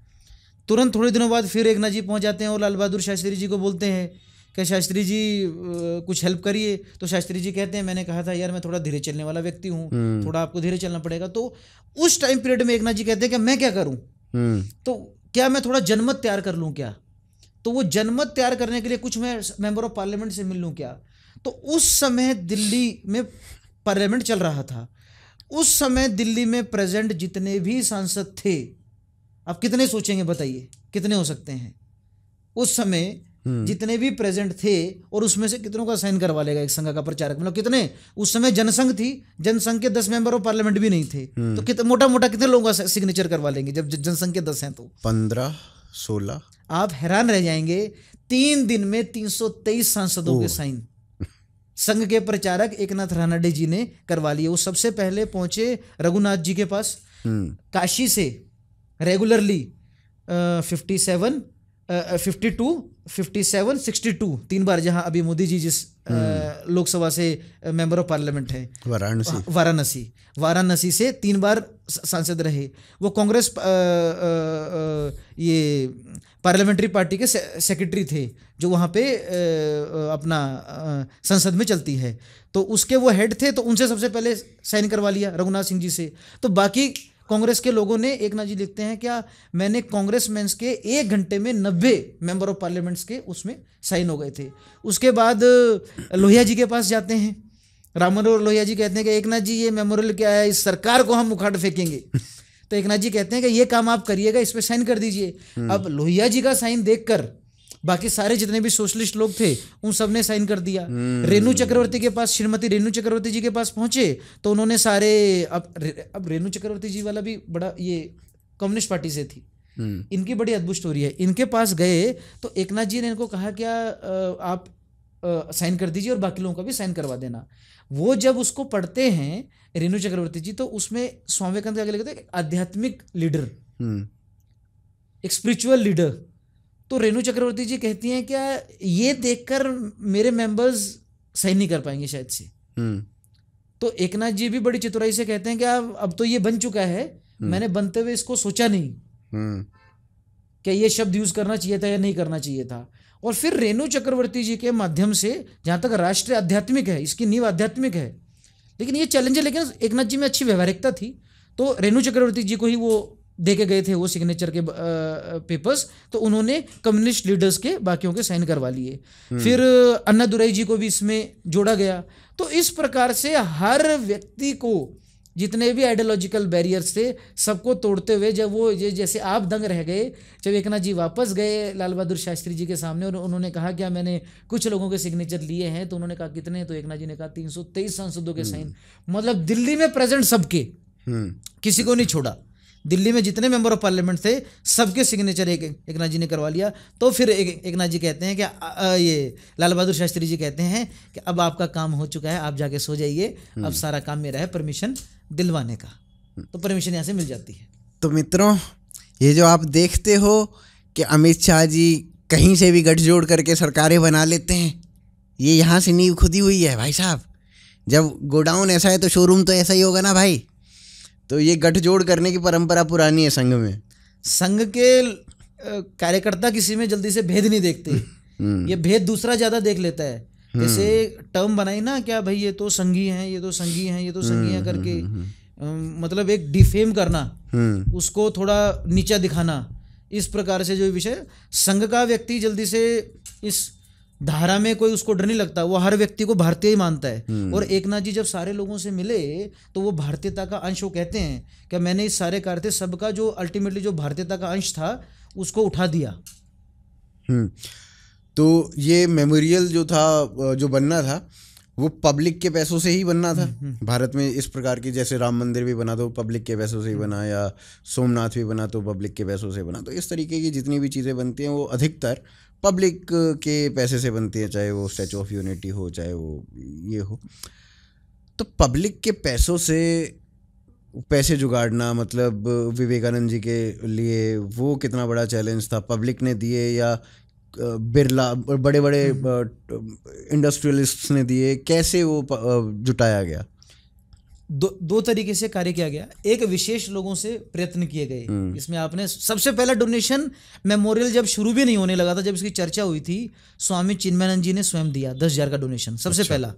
तुरंत थोड़े दिनों बाद फिर एक नाथ जी पहुंच जाते हैं और लाल बहादुर शास्त्री जी को बोलते हैं कि शास्त्री जी कुछ हेल्प करिए। तो शास्त्री जी कहते हैं मैंने कहा था यार मैं थोड़ा धीरे चलने वाला व्यक्ति हूँ, थोड़ा आपको धीरे चलना पड़ेगा। तो उस टाइम पीरियड में एक नाथ जी कहते हैं कि मैं क्या करूँ, तो क्या मैं थोड़ा जनमत तैयार कर लूँ क्या? तो वो जनमत तैयार करने के लिए कुछ मैं मेंबर ऑफ पार्लियामेंट से मिल लूँ क्या? तो उस समय दिल्ली में पार्लियामेंट चल रहा था। उस समय दिल्ली में प्रेजेंट जितने भी सांसद थे, आप कितने सोचेंगे बताइए, कितने हो सकते हैं? उस समय जितने भी प्रेजेंट थे, और उसमें से कितनों का साइन करवा लेगा एक संघ का प्रचारक? मतलब कितने? उस समय जनसंघ थी, जनसंघ के 10 मेंबर ऑफ पार्लियामेंट भी नहीं थे। तो कितना मोटा मोटा कितने लोगों का सिग्नेचर करवा लेंगे जब जनसंघ के 10 हैं? तो 15-16। आप हैरान रह जाएंगे, 3 दिन में 323 सांसदों के साइन संघ के प्रचारक एकनाथ रानडे जी ने करवा लिए। वो सबसे पहले पहुंचे रघुनाथ जी के पास, काशी से रेगुलरली 57, 52, 57, 62 3 बार, जहां अभी मोदी जी जिस लोकसभा से मेंबर ऑफ पार्लियामेंट है, वाराणसी से 3 बार सांसद रहे। वो कांग्रेस ये पार्लियामेंट्री पार्टी के सेक्रेटरी थे, जो वहाँ पे अपना संसद में चलती है, तो उसके वो हेड थे। तो उनसे सबसे पहले साइन करवा लिया रघुनाथ सिंह जी से। तो बाकी कांग्रेस के लोगों ने, एक नाथ जी लिखते हैं क्या, मैंने कांग्रेस मेंस के 1 घंटे में 90 मेंबर ऑफ पार्लियामेंट्स के उसमें साइन हो गए थे। उसके बाद लोहिया जी के पास जाते हैं, राम मनोहर लोहिया जी कहते हैं कि एक नाथ जी ये मेमोरियल क्या है, इस सरकार को हम उखाड़ फेंकेंगे। तो एक नाथ जी कहते हैं कि ये काम आप करिएगा, इस पर साइन कर दीजिए। अब लोहिया जी का साइन देखकर बाकी सारे जितने भी सोशलिस्ट लोग थे उन सब ने साइन कर दिया। रेणु चक्रवर्ती के पास, श्रीमती रेणु चक्रवर्ती जी के पास पहुंचे तो उन्होंने सारे, अब रेणु चक्रवर्ती जी वाला भी बड़ा, ये कम्युनिस्ट पार्टी से थी, इनकी बड़ी अद्भुत स्टोरी है। इनके पास गए तो एकनाथ जी ने इनको कहा क्या आप साइन कर दीजिए और बाकी लोगों का भी साइन करवा देना। वो जब उसको पढ़ते हैं रेणु चक्रवर्ती जी, तो उसमें स्वामी विवेकानंद आगे लिखते हैं आध्यात्मिक लीडर, एक स्पिरिचुअल लीडर। तो रेणु चक्रवर्ती जी कहती हैं क्या ये देखकर मेरे मेंबर्स साइन नहीं कर पाएंगे शायद से। तो एकनाथ जी भी बड़ी चतुराई से कहते हैं कि अब तो ये बन चुका है, मैंने बनते हुए इसको सोचा नहीं कि ये शब्द यूज करना चाहिए था या नहीं करना चाहिए था। और फिर रेणु चक्रवर्ती जी के माध्यम से, जहां तक राष्ट्र आध्यात्मिक है, इसकी नींव आध्यात्मिक है, लेकिन ये चैलेंज है, लेकिन एकनाथ जी में अच्छी व्यवहारिकता थी, तो रेणु चक्रवर्ती जी को ही वो दे के गए थे वो सिग्नेचर के पेपर्स। तो उन्होंने कम्युनिस्ट लीडर्स के बाकियों के साइन करवा लिए। फिर अन्नादुरई जी को भी इसमें जोड़ा गया। तो इस प्रकार से हर व्यक्ति को, जितने भी आइडियोलॉजिकल बैरियर्स थे, सबको तोड़ते हुए जब वो जैसे आप दंग रह गए जब एकनाथ जी वापस गए लाल बहादुर शास्त्री जी के सामने और उन्होंने कहा क्या मैंने कुछ लोगों के सिग्नेचर लिए हैं, तो उन्होंने कहा कितने, तो एकनाथ जी ने कहा 323 सांसदों के साइन। मतलब दिल्ली में प्रेजेंट सबके, किसी को नहीं छोड़ा। दिल्ली में जितने मेंबर ऑफ पार्लियामेंट थे सबके सिग्नेचर एकनाथ जी ने करवा लिया। तो फिर एकनाथ जी कहते हैं कि ये लाल बहादुर शास्त्री जी कहते हैं कि अब आपका काम हो चुका है, आप जाके सो जाइए, अब सारा काम मेरा है परमिशन दिलवाने का। तो परमिशन यहाँ से मिल जाती है। तो मित्रों, ये जो आप देखते हो कि अमित शाह जी कहीं से भी गठजोड़ करके सरकारें बना लेते हैं, ये यहाँ से नींव खुदी हुई है भाई साहब। जब गोडाउन ऐसा है तो शोरूम तो ऐसा ही होगा ना भाई। तो ये गठजोड़ करने की परंपरा पुरानी है संघ में। संघ के कार्यकर्ता किसी में जल्दी से भेद नहीं देखते, ये भेद दूसरा ज्यादा देख लेता है। जैसे टर्म बनाई ना क्या भाई, ये तो संघी हैं, ये तो संघी हैं, ये तो संघी हैं करके, मतलब एक डिफेम करना, उसको थोड़ा नीचा दिखाना, इस प्रकार से जो विषय, संघ का व्यक्ति जल्दी से इस धारा में कोई उसको डर नहीं लगता, वो हर व्यक्ति को भारतीय ही मानता है। और एकनाथ जी जब सारे लोगों से मिले तो वो भारतीयता का अंश, वो कहते हैं कि मैंने इस सारे कार्य सबका जो अल्टीमेटली जो भारतीयता का अंश था उसको उठा दिया। तो ये मेमोरियल जो था, जो बनना था, वो पब्लिक के पैसों से ही बनना था। भारत में इस प्रकार की, जैसे राम मंदिर भी बना तो पब्लिक के पैसों से ही बना, या सोमनाथ भी बना तो पब्लिक के पैसों से बना। तो इस तरीके की जितनी भी चीज़ें बनती हैं वो अधिकतर पब्लिक के पैसे से बनती हैं, चाहे वो स्टैचू ऑफ यूनिटी हो, चाहे वो ये हो। तो पब्लिक के पैसों से पैसे जुगाड़ना, मतलब विवेकानंद जी के लिए वो कितना बड़ा चैलेंज था। पब्लिक ने दिए या बिरला, बड़े बड़े इंडस्ट्रियलिस्ट्स ने दिए, कैसे वो जुटाया गया? दो तरीके से कार्य किया गया। एक विशेष लोगों से प्रयत्न किए गए। इसमें आपने सबसे पहला डोनेशन मेमोरियल जब शुरू भी नहीं होने लगा था, जब इसकी चर्चा हुई थी, स्वामी चिन्मयानंद जी ने स्वयं दिया 10,000 का डोनेशन सबसे पहला।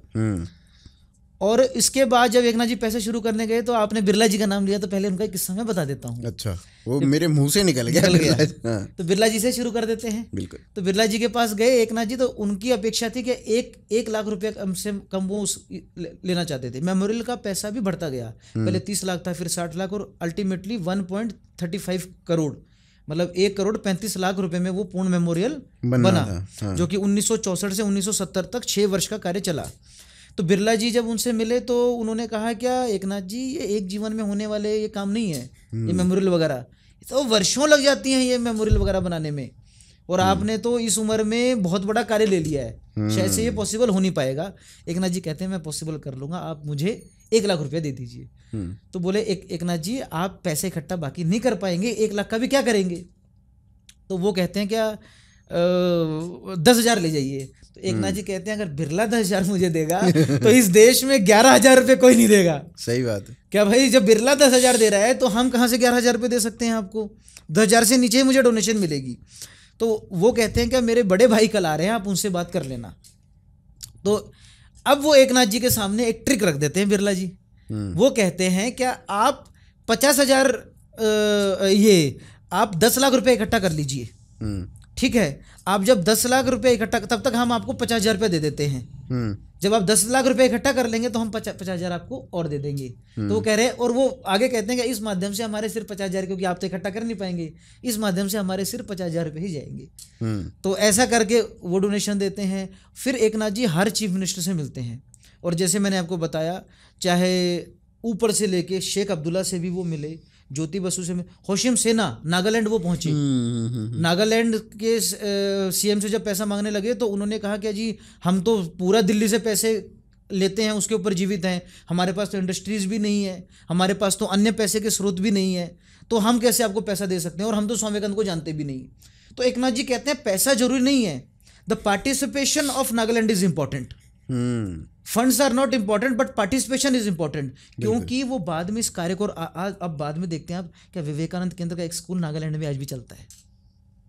और इसके बाद जब एकनाथ जी पैसे शुरू करने गए तो आपने बिरला जी का नाम लिया, तो पहले उनका एक किस्सा मैं बता देता हूँ। अच्छा, वो मेरे मुंह से निकल गया। हाँ। तो बिरला जी से शुरू कर देते हैं। बिल्कुल। तो बिरला जी के पास गए एकनाथ जी, तो उनकी अपेक्षा थी कि एक लाख रुपया कम से कम वो लेना चाहते थे। मेमोरियल का पैसा भी बढ़ता गया, पहले 30 लाख था, फिर 60 लाख, और अल्टीमेटली 1.35 करोड़, मतलब 1,35 लाख रुपए में वो पूर्ण मेमोरियल बना। हाँ। जो कि 1964 से 1970 तक 6 वर्ष का कार्य चला। तो बिरला जी जब उनसे मिले तो उन्होंने कहा, क्या एकनाथ जी, ये एक जीवन में होने वाले ये काम नहीं है, ये मेमोरियल वगैरह, तो वर्षों लग जाती हैं ये मेमोरियल वगैरह बनाने में, और आपने तो इस उम्र में बहुत बड़ा कार्य ले लिया है, शायद से ये पॉसिबल हो नहीं पाएगा। एकनाथ जी कहते हैं मैं पॉसिबल कर लूंगा, आप मुझे 1 लाख रुपया दे दीजिए। तो बोले एकनाथ जी, आप पैसे इकट्ठा बाकी नहीं कर पाएंगे, 1 लाख का भी क्या करेंगे? तो वो कहते हैं क्या 10,000 ले जाइए। तो एकनाथ जी कहते हैं अगर बिरला 10,000 मुझे देगा तो इस देश में 11,000 रुपये कोई नहीं देगा। सही बात है। क्या भाई, जब बिरला 10,000 दे रहा है तो हम कहाँ से 11,000 रुपये दे सकते हैं आपको? 10,000 से नीचे ही मुझे डोनेशन मिलेगी। तो वो कहते हैं क्या मेरे बड़े भाई कल आ रहे हैं, आप उनसे बात कर लेना। तो अब वो एकनाथ जी के सामने एक ट्रिक रख देते हैं बिरला जी। वो कहते हैं क्या आप 50,000 आप 10 लाख रुपये इकट्ठा कर लीजिए, ठीक है? आप जब 10 लाख रुपए इकट्ठा, तब तक हम आपको 50,000 रुपये दे देते हैं। जब आप 10 लाख रुपए इकट्ठा कर लेंगे तो हम 50,000 आपको और दे देंगे। तो वो कह रहे हैं, और वो आगे कहते हैं कि इस माध्यम से हमारे सिर्फ 50,000, क्योंकि आप तो इकट्ठा कर नहीं पाएंगे, इस माध्यम से हमारे सिर्फ 50,000 रुपये ही जाएंगे। तो ऐसा करके वो डोनेशन देते हैं। फिर एकनाथ जी हर चीफ मिनिस्टर से मिलते हैं, और जैसे मैंने आपको बताया, चाहे ऊपर से लेके शेख अब्दुल्ला से भी वो मिले, ज्योति बसु से, होशिम सेना नागालैंड वो पहुंचे। नागालैंड के सीएम से जब पैसा मांगने लगे तो उन्होंने कहा कि जी हम तो पूरा दिल्ली से पैसे लेते हैं, उसके ऊपर जीवित हैं, हमारे पास तो इंडस्ट्रीज भी नहीं है, हमारे पास तो अन्य पैसे के स्रोत भी नहीं है, तो हम कैसे आपको पैसा दे सकते हैं, और हम तो स्वामी विवेकानंद को जानते भी नहीं। तो एकनाथ जी कहते हैं पैसा जरूरी नहीं है, the participation of Nagaland is important, funds are not important but participation is important. क्योंकि वो बाद में इस कार्य को, अब बाद में देखते हैं आप, क्या विवेकानंद केंद्र का एक स्कूल नागालैंड में आज भी चलता है।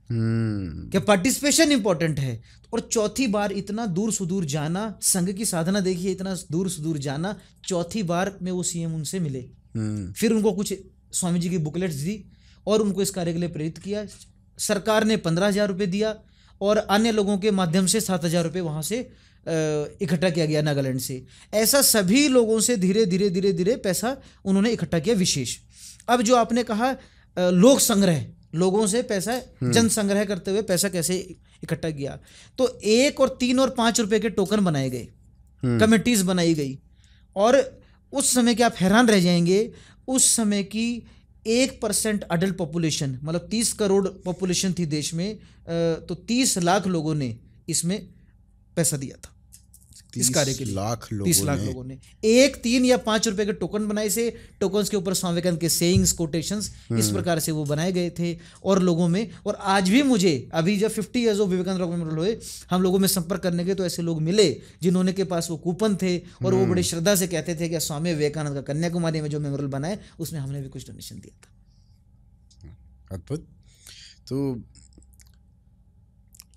क्या पार्टिसिपेशन इंपॉर्टेंट है। और चौथी बार इतना दूर सुदूर जाना, संघ की साधना देखिए, इतना दूर सुदूर जाना, चौथी बार में वो सीएम उनसे मिले, फिर उनको कुछ स्वामी जी की बुकलेट्स दी और उनको इस कार्य के लिए प्रेरित किया। सरकार ने 15,000 रुपये दिया और अन्य लोगों के माध्यम से 7,000 रुपये वहाँ से इकट्ठा किया गया नागालैंड से। ऐसा सभी लोगों से धीरे धीरे धीरे धीरे पैसा उन्होंने इकट्ठा किया विशेष। अब जो आपने कहा लोक संग्रह, लोगों से पैसा जन संग्रह करते हुए पैसा कैसे इकट्ठा किया, तो 1 और 3 और 5 रुपए के टोकन बनाए गए, कमेटीज बनाई गई। और उस समय के आप हैरान रह जाएंगे, उस समय की 1% अडल्ट पॉपुलेशन, मतलब 30 करोड़ पॉपुलेशन थी देश में, तो 30 लाख लोगों ने इसमें पैसा दिया था इस कार्य के लिए। 30 लाख लोगों ने 1, 3 या 5 रुपए के टोकन बनाए से, टोकन्स के ऊपर स्वामी विवेकानंद के सेइंग्स, कोटेशंस, इस प्रकार से वो बनाए गए थे और लोगों में। और आज भी मुझे, अभी जब 50 years of Vivekananda rock memorial हुए, हम लोगों में संपर्क करने गए तो ऐसे लोग मिले जिन्होंने के पास वो कूपन थे और वो बड़ी श्रद्धा से कहते थे कि स्वामी विवेकानंद का कन्याकुमारी में जो मेमोरियल बना है उसमें हमने भी कुछ डोनेशन दिया था। अद्भुत। तो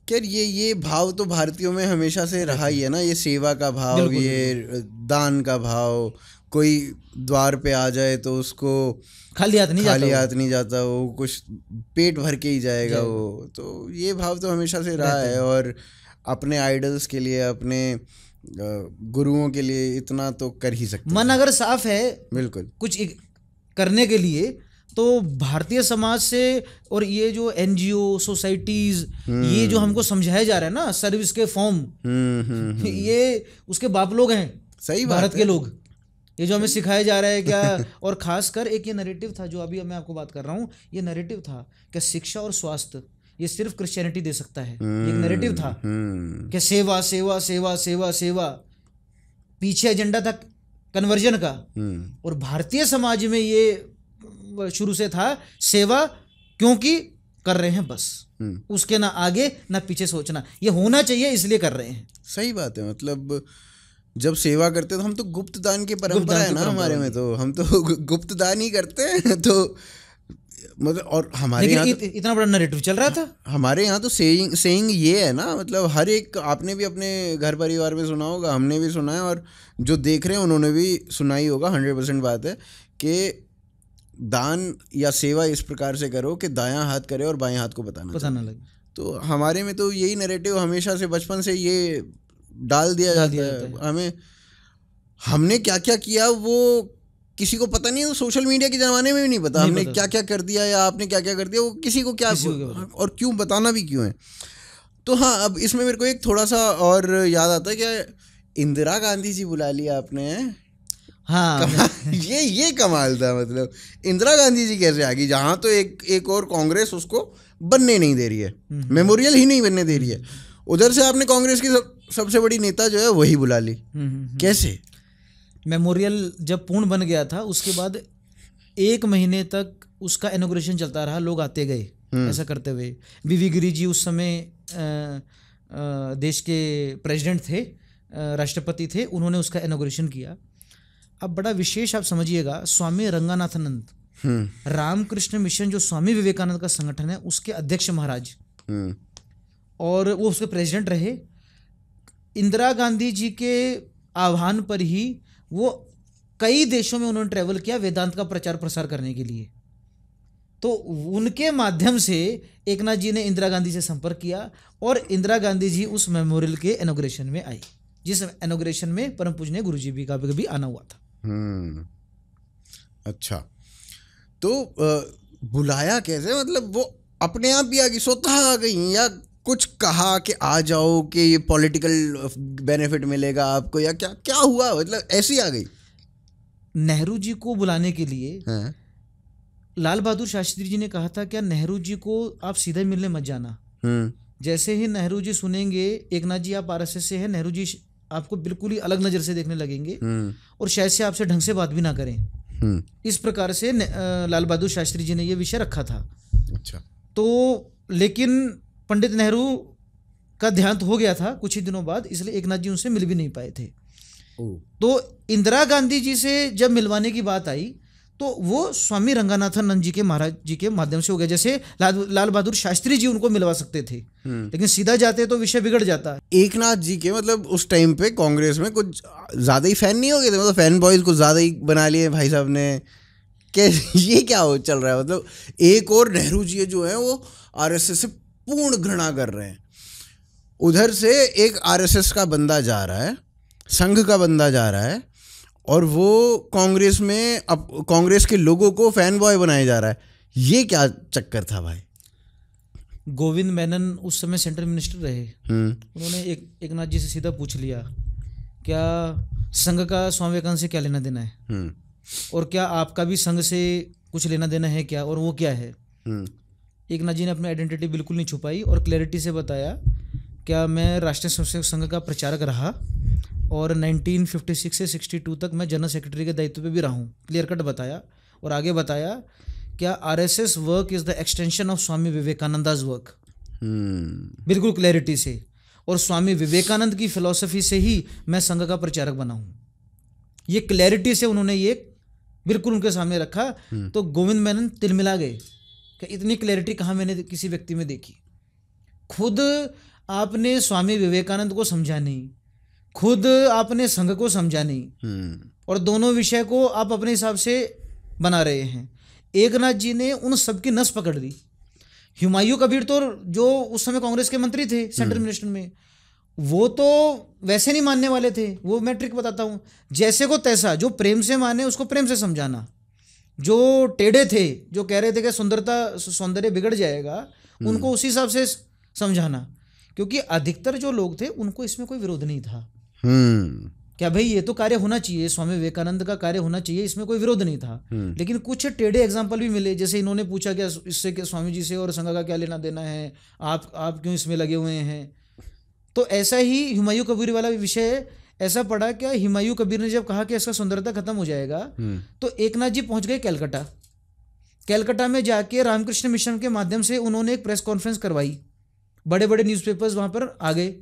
यार ये भाव तो भारतीयों में हमेशा से रहा ही है ना, ये सेवा का भाव, ये दान का भाव। कोई द्वार पे आ जाए तो उसको खाली हाथ नहीं जाता, वो कुछ पेट भर के ही जाएगा वो। तो ये भाव तो हमेशा से रहा है। और अपने आइडल्स के लिए, अपने गुरुओं के लिए इतना तो कर ही सकते मन अगर साफ है बिल्कुल कुछ करने के लिए, तो भारतीय समाज से और ये जो एनजीओ सोसाइटीज, ये जो हमको समझाया जा रहा है ना सर्विस के फॉर्म, ये उसके बाप लोग हैं, सही भारत के लोग, ये जो हमें सिखाया जा रहा है क्या। और खासकर एक ये नैरेटिव था जो अभी मैं आपको बात कर रहा हूँ, ये नैरेटिव था कि शिक्षा और स्वास्थ्य ये सिर्फ क्रिश्चियनिटी दे सकता है, एक नैरेटिव था कि सेवा सेवा सेवा सेवा सेवा, पीछे एजेंडा था कन्वर्जन का। और भारतीय समाज में ये शुरू से था सेवा, क्योंकि कर रहे हैं बस, उसके ना आगे ना पीछे सोचना, ये होना चाहिए इसलिए कर रहे हैं। सही बात है। मतलब जब सेवा करते तो हम तो गुप्त दान की परंपरा है ना हमारे में, तो हम तो गुप्त दान ही करते हैं। तो मतलब और हमारे यहाँ तो, इतना बड़ा नैरेटिव चल रहा था हमारे यहाँ तो सेइंग ये है ना, मतलब हर एक, आपने भी अपने घर परिवार में सुना होगा, हमने भी सुना है, और जो देख रहे हैं उन्होंने भी सुना ही होगा। 100% बात है कि दान या सेवा इस प्रकार से करो कि दायां हाथ करे और बाएं हाथ को पता ना लगे। तो हमारे में तो यही नैरेटिव हमेशा से, बचपन से ये डाल दिया जाता है हमें। हमने क्या क्या किया वो किसी को पता नहीं है, सोशल मीडिया के ज़माने में भी नहीं पता हमने क्या क्या कर दिया या आपने क्या क्या कर दिया, वो किसी को क्या और क्यों बताना भी क्यों है। तो हाँ, अब इसमें मेरे को एक थोड़ा सा और याद आता है कि इंदिरा गांधी जी बुला लिया आपने। हाँ ये कमाल था। मतलब इंदिरा गांधी जी कैसे आ गई जहाँ तो एक और कांग्रेस उसको बनने नहीं दे रही है, मेमोरियल ही नहीं बनने दे रही है, उधर से आपने कांग्रेस की सबसे बड़ी नेता जो है वही बुला ली। कैसे? मेमोरियल जब पूर्ण बन गया था उसके बाद 1 महीने तक उसका इनॉग्रेशन चलता रहा, लोग आते गए ऐसा करते हुए। वीवी गिरी जी उस समय देश के प्रेसिडेंट थे, राष्ट्रपति थे, उन्होंने उसका इनॉग्रेशन किया। अब बड़ा विशेष आप समझिएगा, स्वामी रंगानाथानंद रामकृष्ण मिशन जो स्वामी विवेकानंद का संगठन है उसके अध्यक्ष महाराज, और वो उसके प्रेसिडेंट रहे। इंदिरा गांधी जी के आह्वान पर ही वो कई देशों में उन्होंने ट्रैवल किया वेदांत का प्रचार प्रसार करने के लिए। तो उनके माध्यम से एकनाथ जी ने इंदिरा गांधी से संपर्क किया और इंदिरा गांधी जी उस मेमोरियल के इनॉग्रेशन में आई, जिस इनॉग्रेशन में परम पूजनीय गुरु जी का भी आना हुआ था। अच्छा, तो बुलाया कैसे? मतलब वो अपने आप ही आ गई, स्वतः आ गई, या कुछ कहा कि आ जाओ कि ये पॉलिटिकल बेनिफिट मिलेगा आपको, या क्या क्या हुआ? मतलब ऐसी आ गई? नेहरू जी को बुलाने के लिए लाल बहादुर शास्त्री जी ने कहा था क्या नेहरू जी को आप सीधे मिलने मत जाना। जैसे ही नेहरू जी सुनेंगे एकनाथ जी आप आरएसएस से हैं, नेहरू जी आपको बिल्कुल ही अलग नज़र से देखने लगेंगे और शायद से आपसे ढंग से बात भी ना करें। इस प्रकार से लाल बहादुर शास्त्री जी ने ये विषय रखा था। अच्छा। तो लेकिन पंडित नेहरू का देहांत हो गया था कुछ ही दिनों बाद, इसलिए एकनाथ जी उनसे मिल भी नहीं पाए थे। तो इंदिरा गांधी जी से जब मिलवाने की बात आई तो वो स्वामी रंगानाथानंद जी के महाराज जी के माध्यम से हो गया। जैसे लाल बहादुर शास्त्री जी उनको मिलवा सकते थे, लेकिन सीधा जाते तो विषय बिगड़ जाता। एकनाथ जी के मतलब उस टाइम पे कांग्रेस में कुछ ज़्यादा ही फैन नहीं हो गए थे, मतलब फैन बॉयज कुछ ज़्यादा ही बना लिए भाई साहब ने, ये क्या हो चल रहा है? मतलब एक और नेहरू जी जो है वो आरएसएस से पूर्ण घृणा कर रहे हैं, उधर से एक आरएसएस का बंदा जा रहा है, संघ का बंदा जा रहा है, और वो कांग्रेस में अब कांग्रेस के लोगों को फैन बॉय बनाया जा रहा है। ये क्या चक्कर था भाई? गोविंद मेनन उस समय सेंट्रल मिनिस्टर रहे, उन्होंने एकनाथ जी से सीधा पूछ लिया क्या संघ का स्वामी विवेकानंद से क्या लेना देना है, और क्या आपका भी संघ से कुछ लेना देना है क्या, और वो क्या है। एकनाथ जी ने अपनी आइडेंटिटी बिल्कुल नहीं छुपाई और क्लैरिटी से बताया क्या मैं राष्ट्रीय स्वयंसेवक संघ का प्रचारक रहा और 1956 से 62 तक मैं जनरल सेक्रेटरी के दायित्व पे भी रहा हूँ, क्लियर कट बताया। और आगे बताया क्या RSS work is the extension of Swami Vivekananda's work, बिल्कुल क्लैरिटी से। और स्वामी विवेकानंद की फिलॉसफी से ही मैं संघ का प्रचारक बना हूँ, ये क्लैरिटी से उन्होंने ये बिल्कुल उनके सामने रखा। तो गोविंद मेनन तिलमिला गए कि इतनी क्लैरिटी कहाँ मैंने किसी व्यक्ति में देखी। खुद आपने स्वामी विवेकानंद को समझा नहीं, खुद आपने संघ को समझा नहीं, और दोनों विषय को आप अपने हिसाब से बना रहे हैं। एकनाथ जी ने उन सब की नस पकड़ ली। हुमायूं कबीर तो जो उस समय कांग्रेस के मंत्री थे सेंट्रल मिनिस्टर में, वो तो वैसे नहीं मानने वाले थे। वो मैं ट्रिक बताता हूँ, जैसे को तैसा, जो प्रेम से माने उसको प्रेम से समझाना, जो टेढ़े थे, जो कह रहे थे कि सौंदर्य बिगड़ जाएगा, उनको उसी हिसाब से समझाना, क्योंकि अधिकतर जो लोग थे उनको इसमें कोई विरोध नहीं था। क्या भाई ये तो कार्य होना चाहिए, स्वामी विवेकानंद का कार्य होना चाहिए, इसमें कोई विरोध नहीं था। लेकिन कुछ टेढ़े एग्जाम्पल भी मिले, जैसे इन्होंने पूछा क्या इससे कि स्वामी जी से और संघ का क्या लेना देना है, आप क्यों इसमें लगे हुए हैं। तो ऐसा ही हुमायूं कबीर वाला विषय ऐसा पड़ा, क्या हुमायूं कबीर ने जब कहा कि इसका सुंदरता खत्म हो जाएगा, तो एकनाथ जी पहुंच गए कलकत्ता। कलकत्ता में जाके रामकृष्ण मिशन के माध्यम से उन्होंने एक प्रेस कॉन्फ्रेंस करवाई, बड़े बड़े न्यूज़पेपर्स वहां पर आ गए,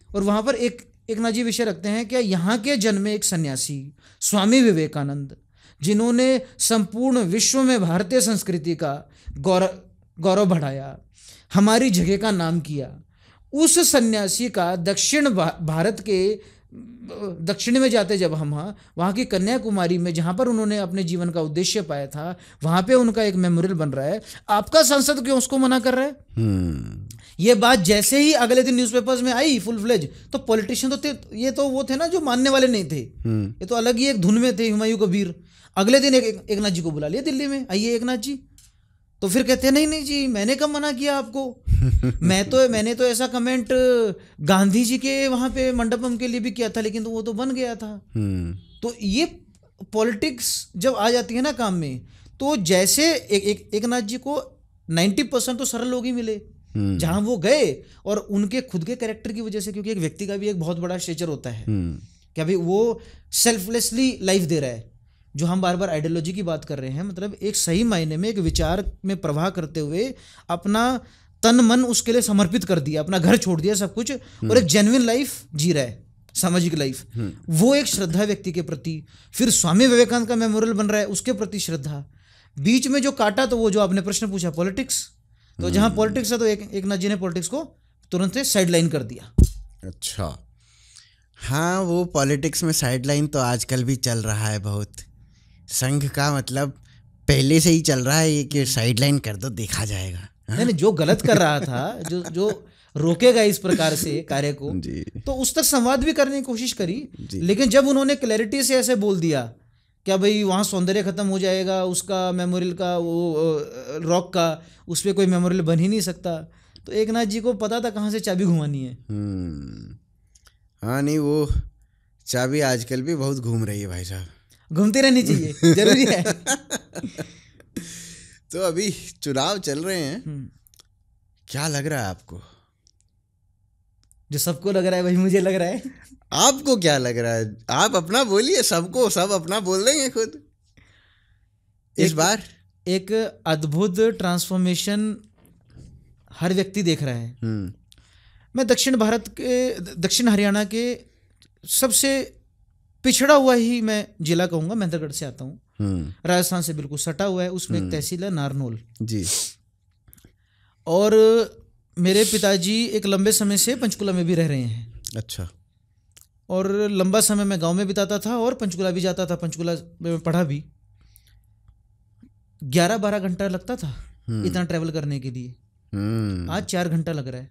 और वहां पर एकनाथ जी विषय रखते हैं कि यहाँ के जन्मे एक सन्यासी स्वामी विवेकानंद, जिन्होंने संपूर्ण विश्व में भारतीय संस्कृति का गौरव बढ़ाया, हमारी जगह का नाम किया, उस सन्यासी का दक्षिण भारत के दक्षिण में जाते जब हम वहाँ की कन्याकुमारी में, जहाँ पर उन्होंने अपने जीवन का उद्देश्य पाया था, वहाँ पे उनका एक मेमोरियल बन रहा है, आपका सांसद क्यों उसको मना कर रहा है। ये बात जैसे ही अगले दिन न्यूज़पेपर्स में आई फुल फ्लेज, तो पॉलिटिशियन तो थे, ये तो वो थे ना जो मानने वाले नहीं थे, ये तो अलग ही एक धुन में थे हुमायूं कबीर। अगले दिन एकनाथ जी को बुला लिया दिल्ली में, आइए एकनाथ जी। तो फिर कहते हैं नहीं जी, मैंने कब मना किया आपको मैंने तो ऐसा कमेंट गांधी जी के वहां पे मंडपम के लिए भी किया था, लेकिन तो वो तो बन गया था। तो ये पॉलिटिक्स जब आ जाती है ना काम में, तो जैसे एकनाथ जी को 90% तो सरल लोग ही मिले जहां वो गए, और उनके खुद के कैरेक्टर की वजह से, क्योंकि एक व्यक्ति का भी एक बहुत बड़ा स्टेचर होता है कि अभी वो सेल्फलेसली लाइफ दे रहा है। जो हम बार बार आइडियोलॉजी की बात कर रहे हैं, मतलब एक सही मायने में एक विचार में प्रवाह करते हुए अपना तन मन उसके लिए समर्पित कर दिया, अपना घर छोड़ दिया, सब कुछ, और एक जेन्युइन लाइफ जी रहा है, सामाजिक लाइफ। वो एक श्रद्धा व्यक्ति के प्रति, फिर स्वामी विवेकानंद का मेमोरियल बन रहा है, उसके प्रति श्रद्धा। बीच में जो काटा, तो वो जो आपने प्रश्न पूछा पॉलिटिक्स, तो जहां पॉलिटिक्स है तो एकनाथ जी ने पॉलिटिक्स को तुरंत से साइडलाइन कर दिया। अच्छा, हाँ, वो पॉलिटिक्स में साइडलाइन तो आजकल भी चल रहा है बहुत। संघ का मतलब पहले से ही चल रहा है ये कि साइडलाइन कर दो, देखा जाएगा। नहीं, जो गलत कर रहा था, जो रोकेगा इस प्रकार से कार्य को, तो उस तक संवाद भी करने की कोशिश करी, लेकिन जब उन्होंने क्लैरिटी से ऐसे बोल दिया क्या भाई वहाँ सौंदर्य खत्म हो जाएगा, उसका मेमोरियल का, वो रॉक का, उस पर कोई मेमोरियल बन ही नहीं सकता, तो एकनाथ जी को पता था कहाँ से चाबी घुमानी है। हाँ, नहीं, वो चाबी आजकल भी बहुत घूम रही है भाई साहब, घूमती रहनी चाहिए, जरूरी है। तो अभी चुनाव चल रहे हैं, क्या लग रहा है आपको? जो सबको लग रहा है वही मुझे लग रहा है। आपको क्या लग रहा है? आप अपना बोलिए, सबको सब अपना बोल देंगे खुद इस बार। एक अद्भुत ट्रांसफॉर्मेशन हर व्यक्ति देख रहा है। मैं दक्षिण हरियाणा के सबसे पिछड़ा हुआ ही मैं जिला कहूँगा, महेंद्रगढ़ से आता हूँ, राजस्थान से बिल्कुल सटा हुआ है, उसमें एक तहसील है नारनौल जी। और मेरे पिताजी एक लंबे समय से पंचकुला में भी रह रहे हैं। अच्छा। और लंबा समय मैं गांव में बिताता था और पंचकुला भी जाता था, पंचकुला में पढ़ा भी। 11-12 घंटा लगता था इतना ट्रैवल करने के लिए, आज 4 घंटा लग रहा है।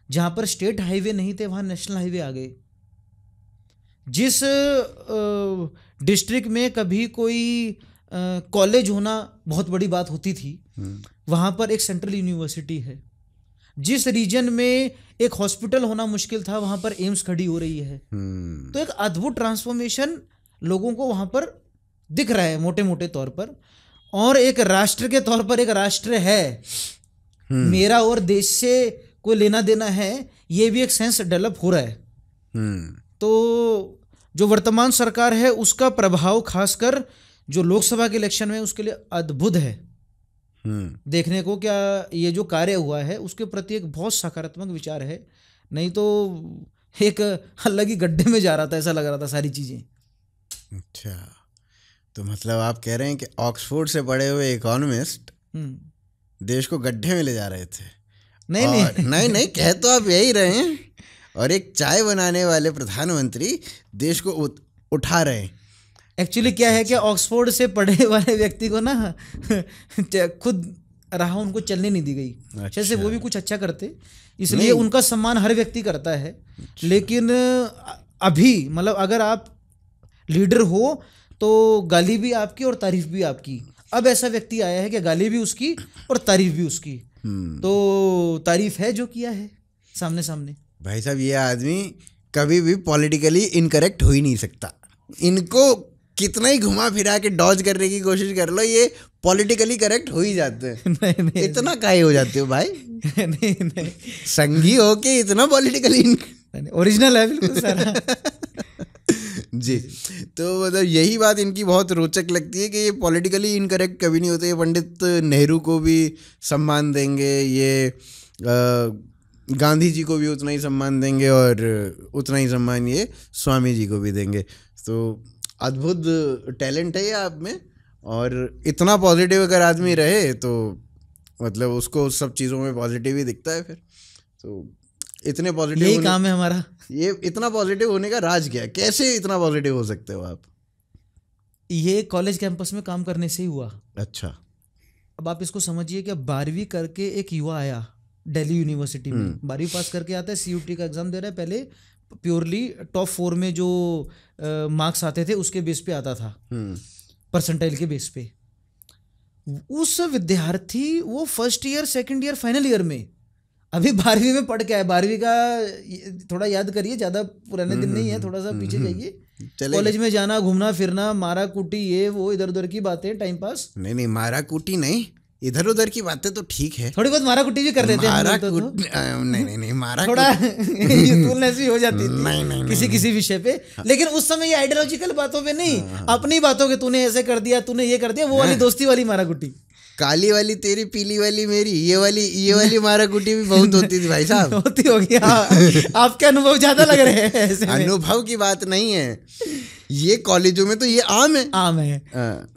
जहाँ पर स्टेट हाईवे नहीं थे वहाँ नेशनल हाईवे आ गए। जिस डिस्ट्रिक्ट में कभी कोई कॉलेज होना बहुत बड़ी बात होती थी, वहाँ पर एक सेंट्रल यूनिवर्सिटी है। जिस रीजन में एक हॉस्पिटल होना मुश्किल था, वहाँ पर एम्स खड़ी हो रही है। तो एक अद्भुत ट्रांसफॉर्मेशन लोगों को वहाँ पर दिख रहा है मोटे मोटे तौर पर। और एक राष्ट्र के तौर पर एक राष्ट्र है, मेरा और देश से कोई लेना देना है, ये भी एक सेंस डेवलप हो रहा है। तो जो वर्तमान सरकार है उसका प्रभाव खासकर जो लोकसभा के इलेक्शन में उसके लिए अद्भुत है देखने को। क्या ये जो कार्य हुआ है उसके प्रति एक बहुत सकारात्मक विचार है, नहीं तो एक अलग ही गड्ढे में जा रहा था, ऐसा लग रहा था सारी चीजें। अच्छा, तो मतलब आप कह रहे हैं कि ऑक्सफोर्ड से पढ़े हुए इकोनॉमिस्ट देश को गड्ढे में ले जा रहे थे? नहीं, कह तो आप यही रहे हैं। और एक चाय बनाने वाले प्रधानमंत्री देश को उठा रहे हैं। एक्चुअली क्या है कि ऑक्सफोर्ड से पढ़े वाले व्यक्ति को ना खुद रहा, उनको चलने नहीं दी गई। अच्छा। शायद से वो भी कुछ अच्छा करते, इसलिए उनका सम्मान हर व्यक्ति करता है। लेकिन अभी मतलब अगर आप लीडर हो तो गाली भी आपकी और तारीफ भी आपकी। अब ऐसा व्यक्ति आया है कि गाली भी उसकी और तारीफ भी उसकी। तो तारीफ है जो किया है सामने सामने। भाई साहब ये आदमी कभी भी पॉलिटिकली इनकरेक्ट हो ही नहीं सकता। इनको कितना ही घुमा फिरा के डॉज करने की कोशिश कर लो, ये पॉलिटिकली करेक्ट हो ही जाते हैं। नहीं, इतना काहे हो जाते हो भाई? नहीं संगी हो के इतना पॉलिटिकली ओरिजिनल है बिल्कुल सारा। जी, तो मतलब यही बात इनकी बहुत रोचक लगती है कि ये पॉलिटिकली इनकरेक्ट कभी नहीं होते। ये पंडित नेहरू को भी सम्मान देंगे, ये गांधी जी को भी उतना ही सम्मान देंगे और उतना ही सम्मान ये स्वामी जी को भी देंगे। तो अद्भुत टैलेंट है ये आप में, और इतना पॉजिटिव अगर आदमी रहे तो मतलब उसको सब चीज़ों में पॉजिटिव ही दिखता है। फिर तो इतने पॉजिटिव यही काम है हमारा। ये इतना पॉजिटिव होने का राज क्या है? कैसे इतना पॉजिटिव हो सकते हो आप? ये कॉलेज कैंपस में काम करने से ही हुआ। अच्छा। अब आप इसको समझिए कि 12वीं करके एक युवा आया दिल्ली यूनिवर्सिटी में, 12वीं पास करके आता है, CUT का एग्जाम दे रहा है। पहले प्योरली टॉप 4 में जो मार्क्स आते थे उसके बेस पे आता था, परसेंटाइल के बेस पे। उस विद्यार्थी वो first year, second year, final year में अभी 12वीं में पढ़ के आया। 12वीं का थोड़ा याद करिए, ज़्यादा पुराने दिन नहीं है, थोड़ा सा पीछे जाइए। कॉलेज में जाना, घूमना फिरना, मारा कूटी, ये वो इधर उधर की बातें, टाइम पास। नहीं मारा कूटी नहीं, इधर उधर की बातें तो ठीक है, थोड़ी बहुत मारा कुटी भी कर लेते हैं नहीं मारा थोड़ा यूथफुलनेस भी हो जाती थी नहीं, किसी विषय पे। लेकिन उस समय ये आइडियोलॉजिकल बातों पे नहीं, अपनी बातों के तूने ऐसे कर दिया, तूने ये कर दिया, वो वाली दोस्ती वाली मारा कुटी। काली वाली तेरी, पीली वाली मेरी, ये वाली मारा कुटी भी बहुत होती थी भाई साहब। होती होगी। आपके अनुभव ज्यादा लग रहे हैं ऐसे में। अनुभव की बात नहीं है, ये कॉलेजों में तो ये आम है।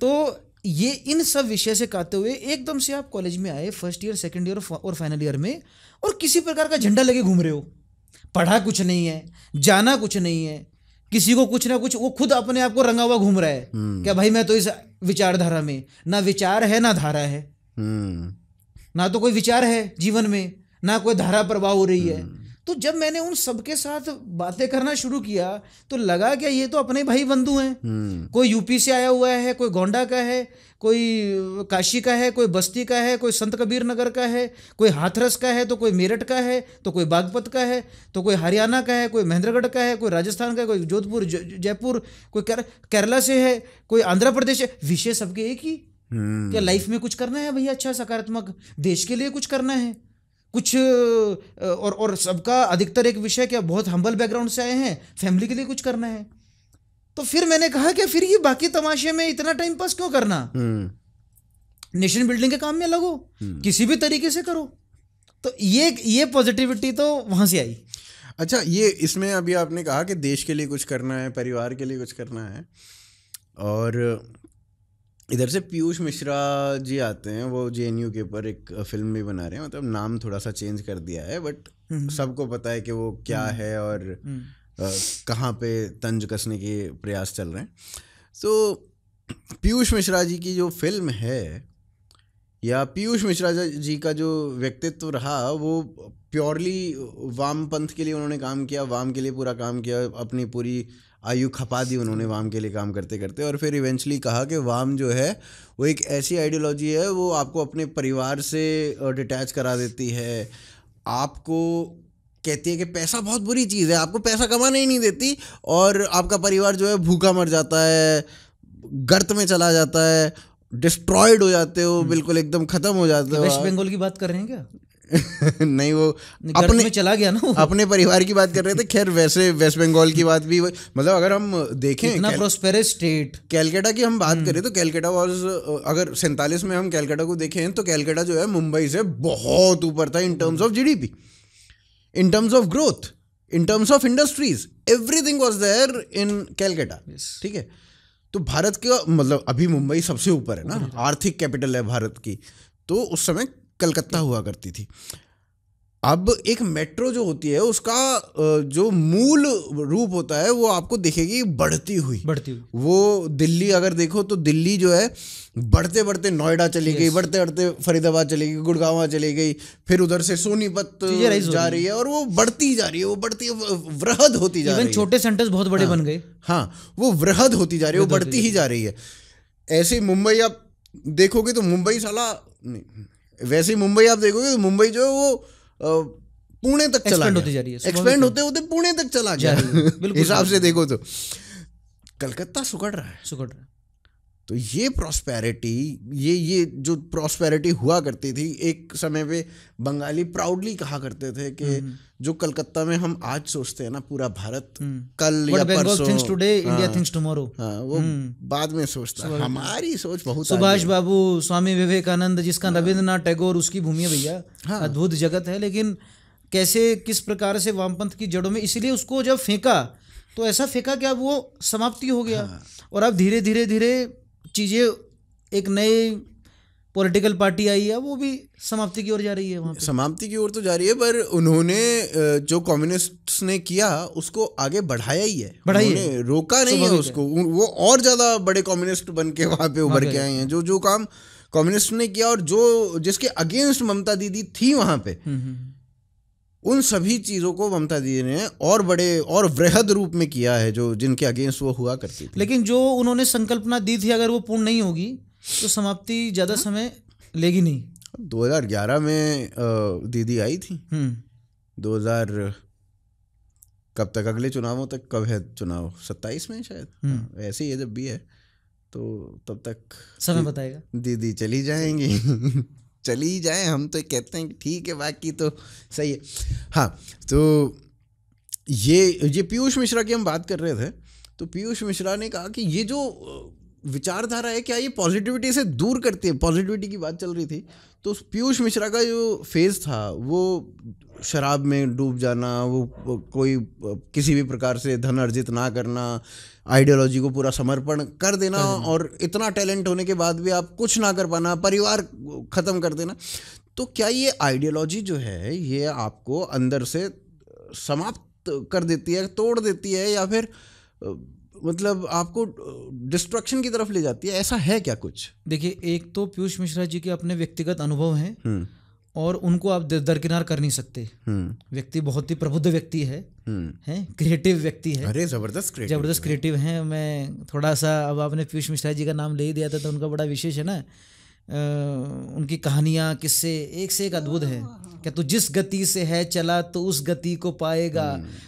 तो ये इन सब विषय से काते हुए एकदम से आप कॉलेज में आए, फर्स्ट ईयर, सेकंड ईयर और फाइनल ईयर में, और किसी प्रकार का झंडा लेके घूम रहे हो। पढ़ा कुछ नहीं है, जाना कुछ नहीं है, किसी को कुछ ना कुछ, वो खुद अपने आप को रंगा हुआ घूम रहा है क्या भाई मैं तो इस विचारधारा में, ना विचार है ना धारा है, ना तो कोई विचार है जीवन में, ना कोई धारा प्रवाह हो रही है। तो जब मैंने उन सबके साथ बातें करना शुरू किया तो लगा कि ये तो अपने भाई बंधु हैं। कोई यूपी से आया हुआ है, कोई गोंडा का है, कोई काशी का है, कोई बस्ती का है, कोई संत कबीर नगर का है, कोई हाथरस का है, तो कोई मेरठ का है, तो कोई बागपत का है, तो कोई हरियाणा का है, कोई महेंद्रगढ़ का है, कोई राजस्थान का है, कोई जोधपुर जयपुर, कोई केरला से है, कोई आंध्र प्रदेश है। विषय सबके एक ही, क्या लाइफ में कुछ करना है भैया, अच्छा सकारात्मक, देश के लिए कुछ करना है कुछ, और सबका अधिकतर एक विषय क्या, बहुत हम्बल बैकग्राउंड से आए हैं, फैमिली के लिए कुछ करना है। तो फिर मैंने कहा कि फिर ये बाकी तमाशे में इतना टाइम पास क्यों करना, नेशन बिल्डिंग के काम में लगो, किसी भी तरीके से करो। तो ये पॉजिटिविटी तो वहां से आई। अच्छा, ये इसमें अभी आपने कहा कि देश के लिए कुछ करना है, परिवार के लिए कुछ करना है, और इधर से पीयूष मिश्रा जी आते हैं, वो JNU के ऊपर एक फिल्म भी बना रहे हैं, मतलब नाम थोड़ा सा चेंज कर दिया है, बट सबको पता है कि वो क्या है और कहाँ पे तंज कसने के प्रयास चल रहे हैं। तो पीयूष मिश्रा जी की जो फिल्म है, या पीयूष मिश्रा जी का जो व्यक्तित्व रहा, वो प्योरली वामपंथ के लिए उन्होंने काम किया, वाम के लिए पूरा काम किया, अपनी पूरी आयु खपा दी उन्होंने वाम के लिए काम करते करते, और फिर इवेंचुअली कहा कि वाम जो है वो एक ऐसी आइडियोलॉजी है, वो आपको अपने परिवार से डिटैच करा देती है, आपको कहती है कि पैसा बहुत बुरी चीज़ है, आपको पैसा कमाना ही नहीं देती, और आपका परिवार जो है भूखा मर जाता है, गर्त में चला जाता है, डिस्ट्रॉयड हो जाते हो, बिल्कुल एकदम खत्म हो जाते हो। वेस्ट बंगाल की बात कर रहे हैं क्या? नहीं, वो अपने में चला गया ना, अपने परिवार की बात कर रहे थे। खैर वैसे वेस्ट बंगाल की बात भी, मतलब अगर हम देखें इतना प्रोस्पेरस स्टेट, कैलकाटा की हम बात करें तो कैलकाटा वाज, अगर 47 में हम कैलकाटा को देखें तो कैलकाटा जो है मुंबई से बहुत ऊपर था in terms of GDP, in terms of growth, in terms of industries, everything was there in Calcutta. ठीक है, तो भारत का मतलब अभी मुंबई सबसे ऊपर है ना, आर्थिक कैपिटल है भारत की, तो उस समय कलकत्ता हुआ करती थी। अब एक मेट्रो जो होती है उसका जो मूल रूप होता है वो आपको दिखेगी बढ़ती हुई। वो दिल्ली अगर देखो तो दिल्ली जो है बढ़ते बढ़ते नोएडा चली गई, बढ़ते बढ़ते फरीदाबाद चली गई, गुड़गांव चली गई, फिर उधर से सोनीपत जा रही है और वो बढ़ती जा रही है, वो बढ़ती वृहद होती जा रही है। छोटे सेंटर्स बहुत बड़े बन गए। हाँ, वो वृहद होती जा रही है, वो बढ़ती ही जा रही है। ऐसे ही मुंबई आप देखोगे तो मुंबई साला नहीं, वैसे ही मुंबई आप देखोगे तो मुंबई जो है वो पुणे तक चला गया, एक्सपेंड होते होते पुणे तक चला गया हिसाब से देखो तो। कलकत्ता सुगड़ रहा है। तो ये प्रॉस्पेरिटी, ये जो प्रॉस्पेरिटी हुआ करती थी एक समय पे, बंगाली प्राउडली कहा करते थे कि जो कलकत्ता में हम आज सोचते हैं ना पूरा भारत कल या परसों, things today, India thinks tomorrow, वो बाद में सोचता है। हमारी सोच बहुत सुभाष बाबू, स्वामी विवेकानंद, जिसका रविंद्रनाथ टैगोर उसकी भूमि है भैया। अद्भुत जगत है, लेकिन कैसे किस प्रकार से वामपंथ की जड़ों में, इसीलिए उसको जब फेंका तो ऐसा फेंका कि अब वो समाप्ति हो गया। और अब धीरे धीरे धीरे चीजें, एक नई पॉलिटिकल पार्टी आई है, वो भी समाप्ति की ओर जा रही है। वहाँ पे समाप्ति की ओर तो जा रही है, पर उन्होंने जो कम्युनिस्ट्स ने किया उसको आगे बढ़ाया ही है, उन्होंने रोका नहीं है उसको। वो और ज्यादा बड़े कम्युनिस्ट बन के वहाँ पे उभर के आए हैं। जो काम कम्युनिस्ट ने किया और जो जिसके अगेंस्ट ममता दीदी थी वहाँ पे, उन सभी चीजों को ममता दीदी ने और बड़े और वृहद रूप में किया है, जो जिनके अगेंस्ट वो हुआ करती थी। लेकिन जो उन्होंने संकल्पना दी थी, अगर वो पूर्ण नहीं होगी तो समाप्ति ज्यादा समय लेगी नहीं। 2011 में दीदी आई थी। 2000 कब तक, अगले चुनावों तक कब है चुनाव, 27 में शायद, ऐसे ही है जब भी है, तो तब तक समय बताएगा। दीदी चली जाएंगी चली जाए, हम तो कहते हैं कि ठीक है, बाकी तो सही है। हाँ, तो ये पीयूष मिश्रा की हम बात कर रहे थे, तो पीयूष मिश्रा ने कहा कि ये जो विचारधारा है क्या ये पॉजिटिविटी से दूर करती है। पॉजिटिविटी की बात चल रही थी, तो पीयूष मिश्रा का जो फेज था वो शराब में डूब जाना, वो कोई किसी भी प्रकार से धन अर्जित ना करना, आइडियोलॉजी को पूरा समर्पण कर देना, और इतना टैलेंट होने के बाद भी आप कुछ ना कर पाना, परिवार खत्म कर देना। तो क्या ये आइडियोलॉजी जो है ये आपको अंदर से समाप्त कर देती है, तोड़ देती है, या फिर मतलब आपको डिस्ट्रक्शन की तरफ ले जाती है? ऐसा है क्या कुछ? देखिए, एक तो पीयूष मिश्रा जी के अपने व्यक्तिगत अनुभव हैं और उनको आप दरकिनार कर नहीं सकते। व्यक्ति बहुत ही प्रबुद्ध व्यक्ति है, क्रिएटिव व्यक्ति है। अरे जबरदस्त क्रिएटिव है। मैं थोड़ा सा, अब आपने पीयूष मिश्रा जी का नाम ले ही दिया था तो उनका बड़ा विशेष है ना। उनकी कहानियाँ, किस्से एक से एक अद्भुत है। क्या तू जिस गति से है चला तो उस गति को पाएगा,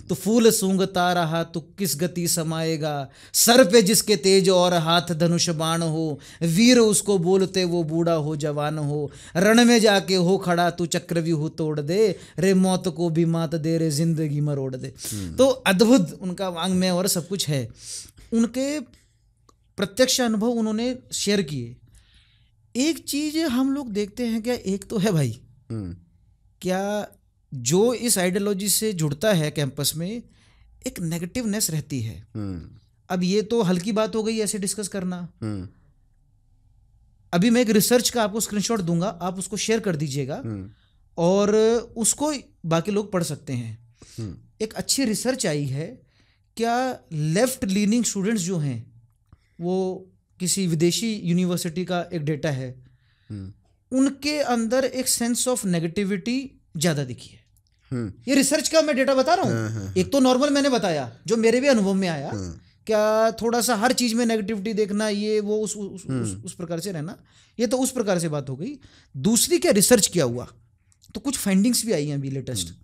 तो फूल सूंघता रहा तो किस गति समाएगा, सर पे जिसके तेज और हाथ धनुष बाण हो, वीर उसको बोलते वो बूढ़ा हो जवान हो, रण में जाके हो खड़ा तू चक्रव्यूह तोड़ दे, रे मौत को भी मात दे, रे जिंदगी मरोड़ दे। तो अद्भुत उनका वांग्मय और सब कुछ है। उनके प्रत्यक्ष अनुभव उन्होंने शेयर किए। एक चीज हम लोग देखते हैं, क्या एक तो है भाई, क्या जो इस आइडियोलॉजी से जुड़ता है कैंपस में एक नेगेटिवनेस रहती है। अब ये तो हल्की बात हो गई ऐसे डिस्कस करना। अभी मैं एक रिसर्च का आपको स्क्रीनशॉट दूंगा, आप उसको शेयर कर दीजिएगा और उसको बाकी लोग पढ़ सकते हैं। एक अच्छी रिसर्च आई है, क्या लेफ्ट लीनिंग स्टूडेंट्स जो हैं, वो किसी विदेशी यूनिवर्सिटी का एक डेटा है, उनके अंदर एक सेंस ऑफ नेगेटिविटी ज्यादा दिखी है। ये रिसर्च का मैं डेटा बता रहा हूँ। एक तो नॉर्मल मैंने बताया जो मेरे भी अनुभव में आया, क्या थोड़ा सा हर चीज में नेगेटिविटी देखना, ये वो उस प्रकार से रहना, ये तो उस प्रकार से बात हो गई। दूसरी, क्या रिसर्च किया हुआ तो कुछ फाइंडिंग्स भी आई हैं अभी, लेटेस्ट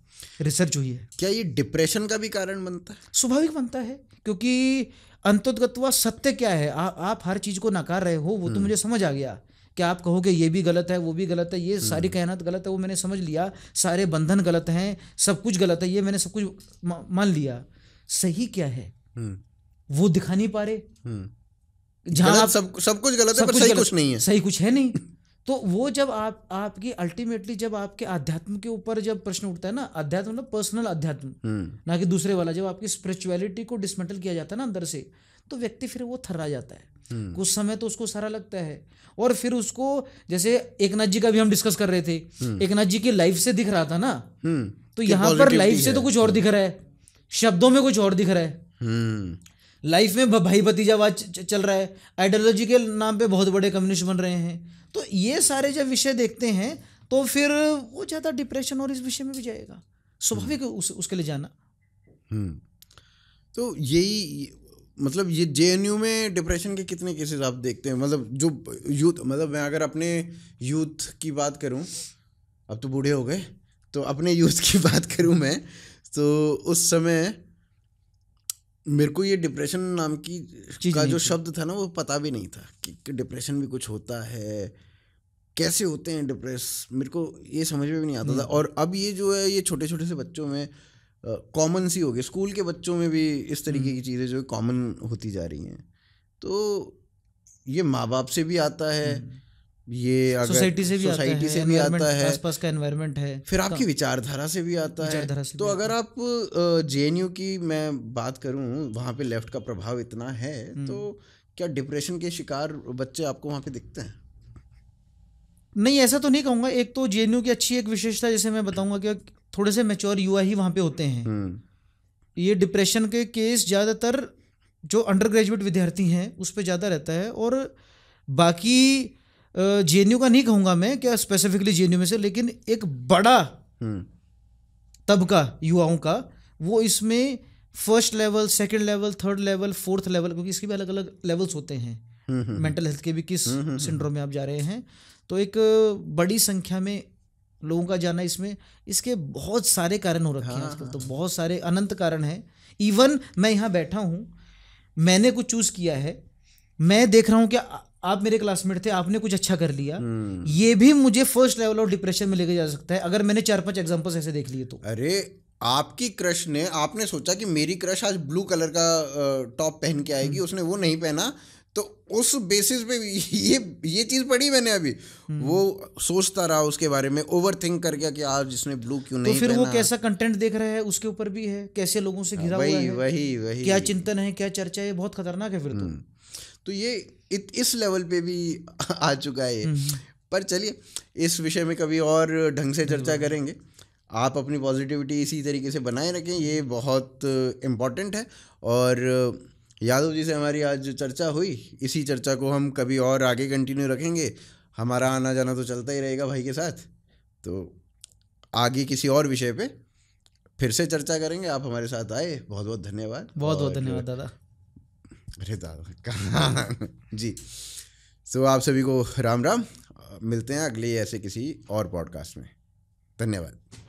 रिसर्च हुई है। क्या ये डिप्रेशन का भी कारण बनता है? स्वाभाविक बनता है, क्योंकि अंततः सत्य क्या है, आप हर चीज को नकार रहे हो, वो तो मुझे समझ आ गया। क्या आप कहोगे ये भी गलत है, वो भी गलत है, ये सारी कायनात गलत है, वो मैंने समझ लिया, सारे बंधन गलत हैं, सब कुछ गलत है, ये मैंने सब कुछ मान लिया। सही क्या है वो दिखा नहीं पा रहे। जहां सब कुछ गलत है पर सही कुछ नहीं है, सही कुछ है नहीं। तो वो जब आपकी अल्टीमेटली जब आपके अध्यात्म के ऊपर जब प्रश्न उठता है ना, अध्यात्म मतलब पर्सनल अध्यात्म, ना कि दूसरे वाला, जब आपकी स्पिरिचुअलिटी को डिसमेंटल किया जाता है ना अंदर से, तो व्यक्ति फिर वो थर्रा जाता है। कुछ समय तो उसको सारा लगता है, और फिर उसको, जैसे एकनाथ जी का भी हम डिस्कस कर रहे थे, एकनाथ जी की लाइफ से दिख रहा था ना, तो यहाँ पर लाइफ से तो कुछ और दिख रहा है, शब्दों में कुछ और दिख रहा है। लाइफ में भाई भतीजावाद चल रहा है, आइडियोलॉजी के नाम पे बहुत बड़े कम्युनिस्ट बन रहे हैं। तो ये सारे जब विषय देखते हैं तो फिर वो ज़्यादा डिप्रेशन और इस विषय में भी जाएगा, स्वाभाविक उसके लिए जाना। तो यही मतलब ये जेएनयू में डिप्रेशन के कितने केसेस आप देखते हैं? मतलब जो यूथ, मतलब मैं अगर अपने यूथ की बात करूं, अब तो बूढ़े हो गए, तो अपने यूथ की बात करूं मैं, तो उस समय मेरे को ये डिप्रेशन नाम की का जो शब्द था ना, वो पता भी नहीं था कि डिप्रेशन भी कुछ होता है, कैसे होते हैं डिप्रेस, मेरे को ये समझ में भी नहीं आता था। और अब ये जो है ये छोटे छोटे से बच्चों में कॉमन सी हो गई, स्कूल के बच्चों में भी इस तरीके की चीज़ें जो कॉमन होती जा रही हैं। तो ये माँ बाप से भी आता है, ये अगर सोसाइटी से भी आता है, आसपास का एनवायरनमेंट है, फिर आपकी विचारधारा से भी आता है। तो अगर आप जेएनयू की मैं बात करूं, वहाँ पे लेफ्ट का प्रभाव इतना है, तो क्या डिप्रेशन के शिकार बच्चे आपको वहाँ पे दिखते हैं? नहीं, ऐसा तो नहीं कहूँगा। एक तो जेएनयू की अच्छी एक विशेषता, जैसे मैं बताऊंगा कि थोड़े से मैच्योर युवा ही वहाँ पे होते हैं। ये डिप्रेशन के केस ज़्यादातर जो अंडर ग्रेजुएट विद्यार्थी हैं उस पर ज़्यादा रहता है, और बाकी जेएनयू का नहीं कहूँगा मैं क्या स्पेसिफिकली जेएनयू में से, लेकिन एक बड़ा तबका युवाओं का वो इसमें first level, second level, third level, fourth level, क्योंकि इसके भी अलग अलग लेवल्स होते हैं मेंटल हेल्थ के भी, किस सिंड्रोम में आप जा रहे हैं। तो एक बड़ी संख्या में लोगों का जाना इसमें, इसके बहुत सारे कारण हो रखे हैं आजकल, तो बहुत सारे अनंत कारण हैं। इवन मैं यहाँ बैठा हूँ, मैंने कुछ चूज किया है, मैं देख रहा हूँ कि आप मेरे क्लासमेट थे, आपने कुछ अच्छा कर लिया, ये भी मुझे फर्स्ट लेवल ऑफ डिप्रेशन में लेके जा सकता है, अगर मैंने 4-5 एग्जांपल्स ऐसे देख लिए तो। अरे आपकी क्रश ने, आपने सोचा कि मेरी क्रश आज ब्लू कलर का टॉप पहन के आएगी, उसने वो नहीं पहना, तो उस बेसिस पे ये चीज़ पढ़ी मैंने अभी, वो सोचता रहा उसके बारे में, ओवर थिंक कर गया कि आज इसने ब्लू क्यों नहीं तो फिर पहना। वो कैसा कंटेंट देख रहा है उसके ऊपर भी है, कैसे लोगों से घिरा हुआ है, वही क्या चिंतन है, क्या चर्चा है, बहुत खतरनाक है फिर तो ये इस लेवल पे भी आ चुका है। पर चलिए इस विषय में कभी और ढंग से चर्चा करेंगे। आप अपनी पॉजिटिविटी इसी तरीके से बनाए रखें, ये बहुत इम्पॉर्टेंट है। और यादव जी से हमारी आज चर्चा हुई, इसी चर्चा को हम कभी और आगे कंटिन्यू रखेंगे। हमारा आना जाना तो चलता ही रहेगा भाई के साथ, तो आगे किसी और विषय पे फिर से चर्चा करेंगे। आप हमारे साथ आए, बहुत बहुत धन्यवाद। बहुत बहुत धन्यवाद दादा। अरे दादा कहाँ जी। तो आप सभी को राम राम, मिलते हैं अगले ऐसे किसी और पॉडकास्ट में। धन्यवाद।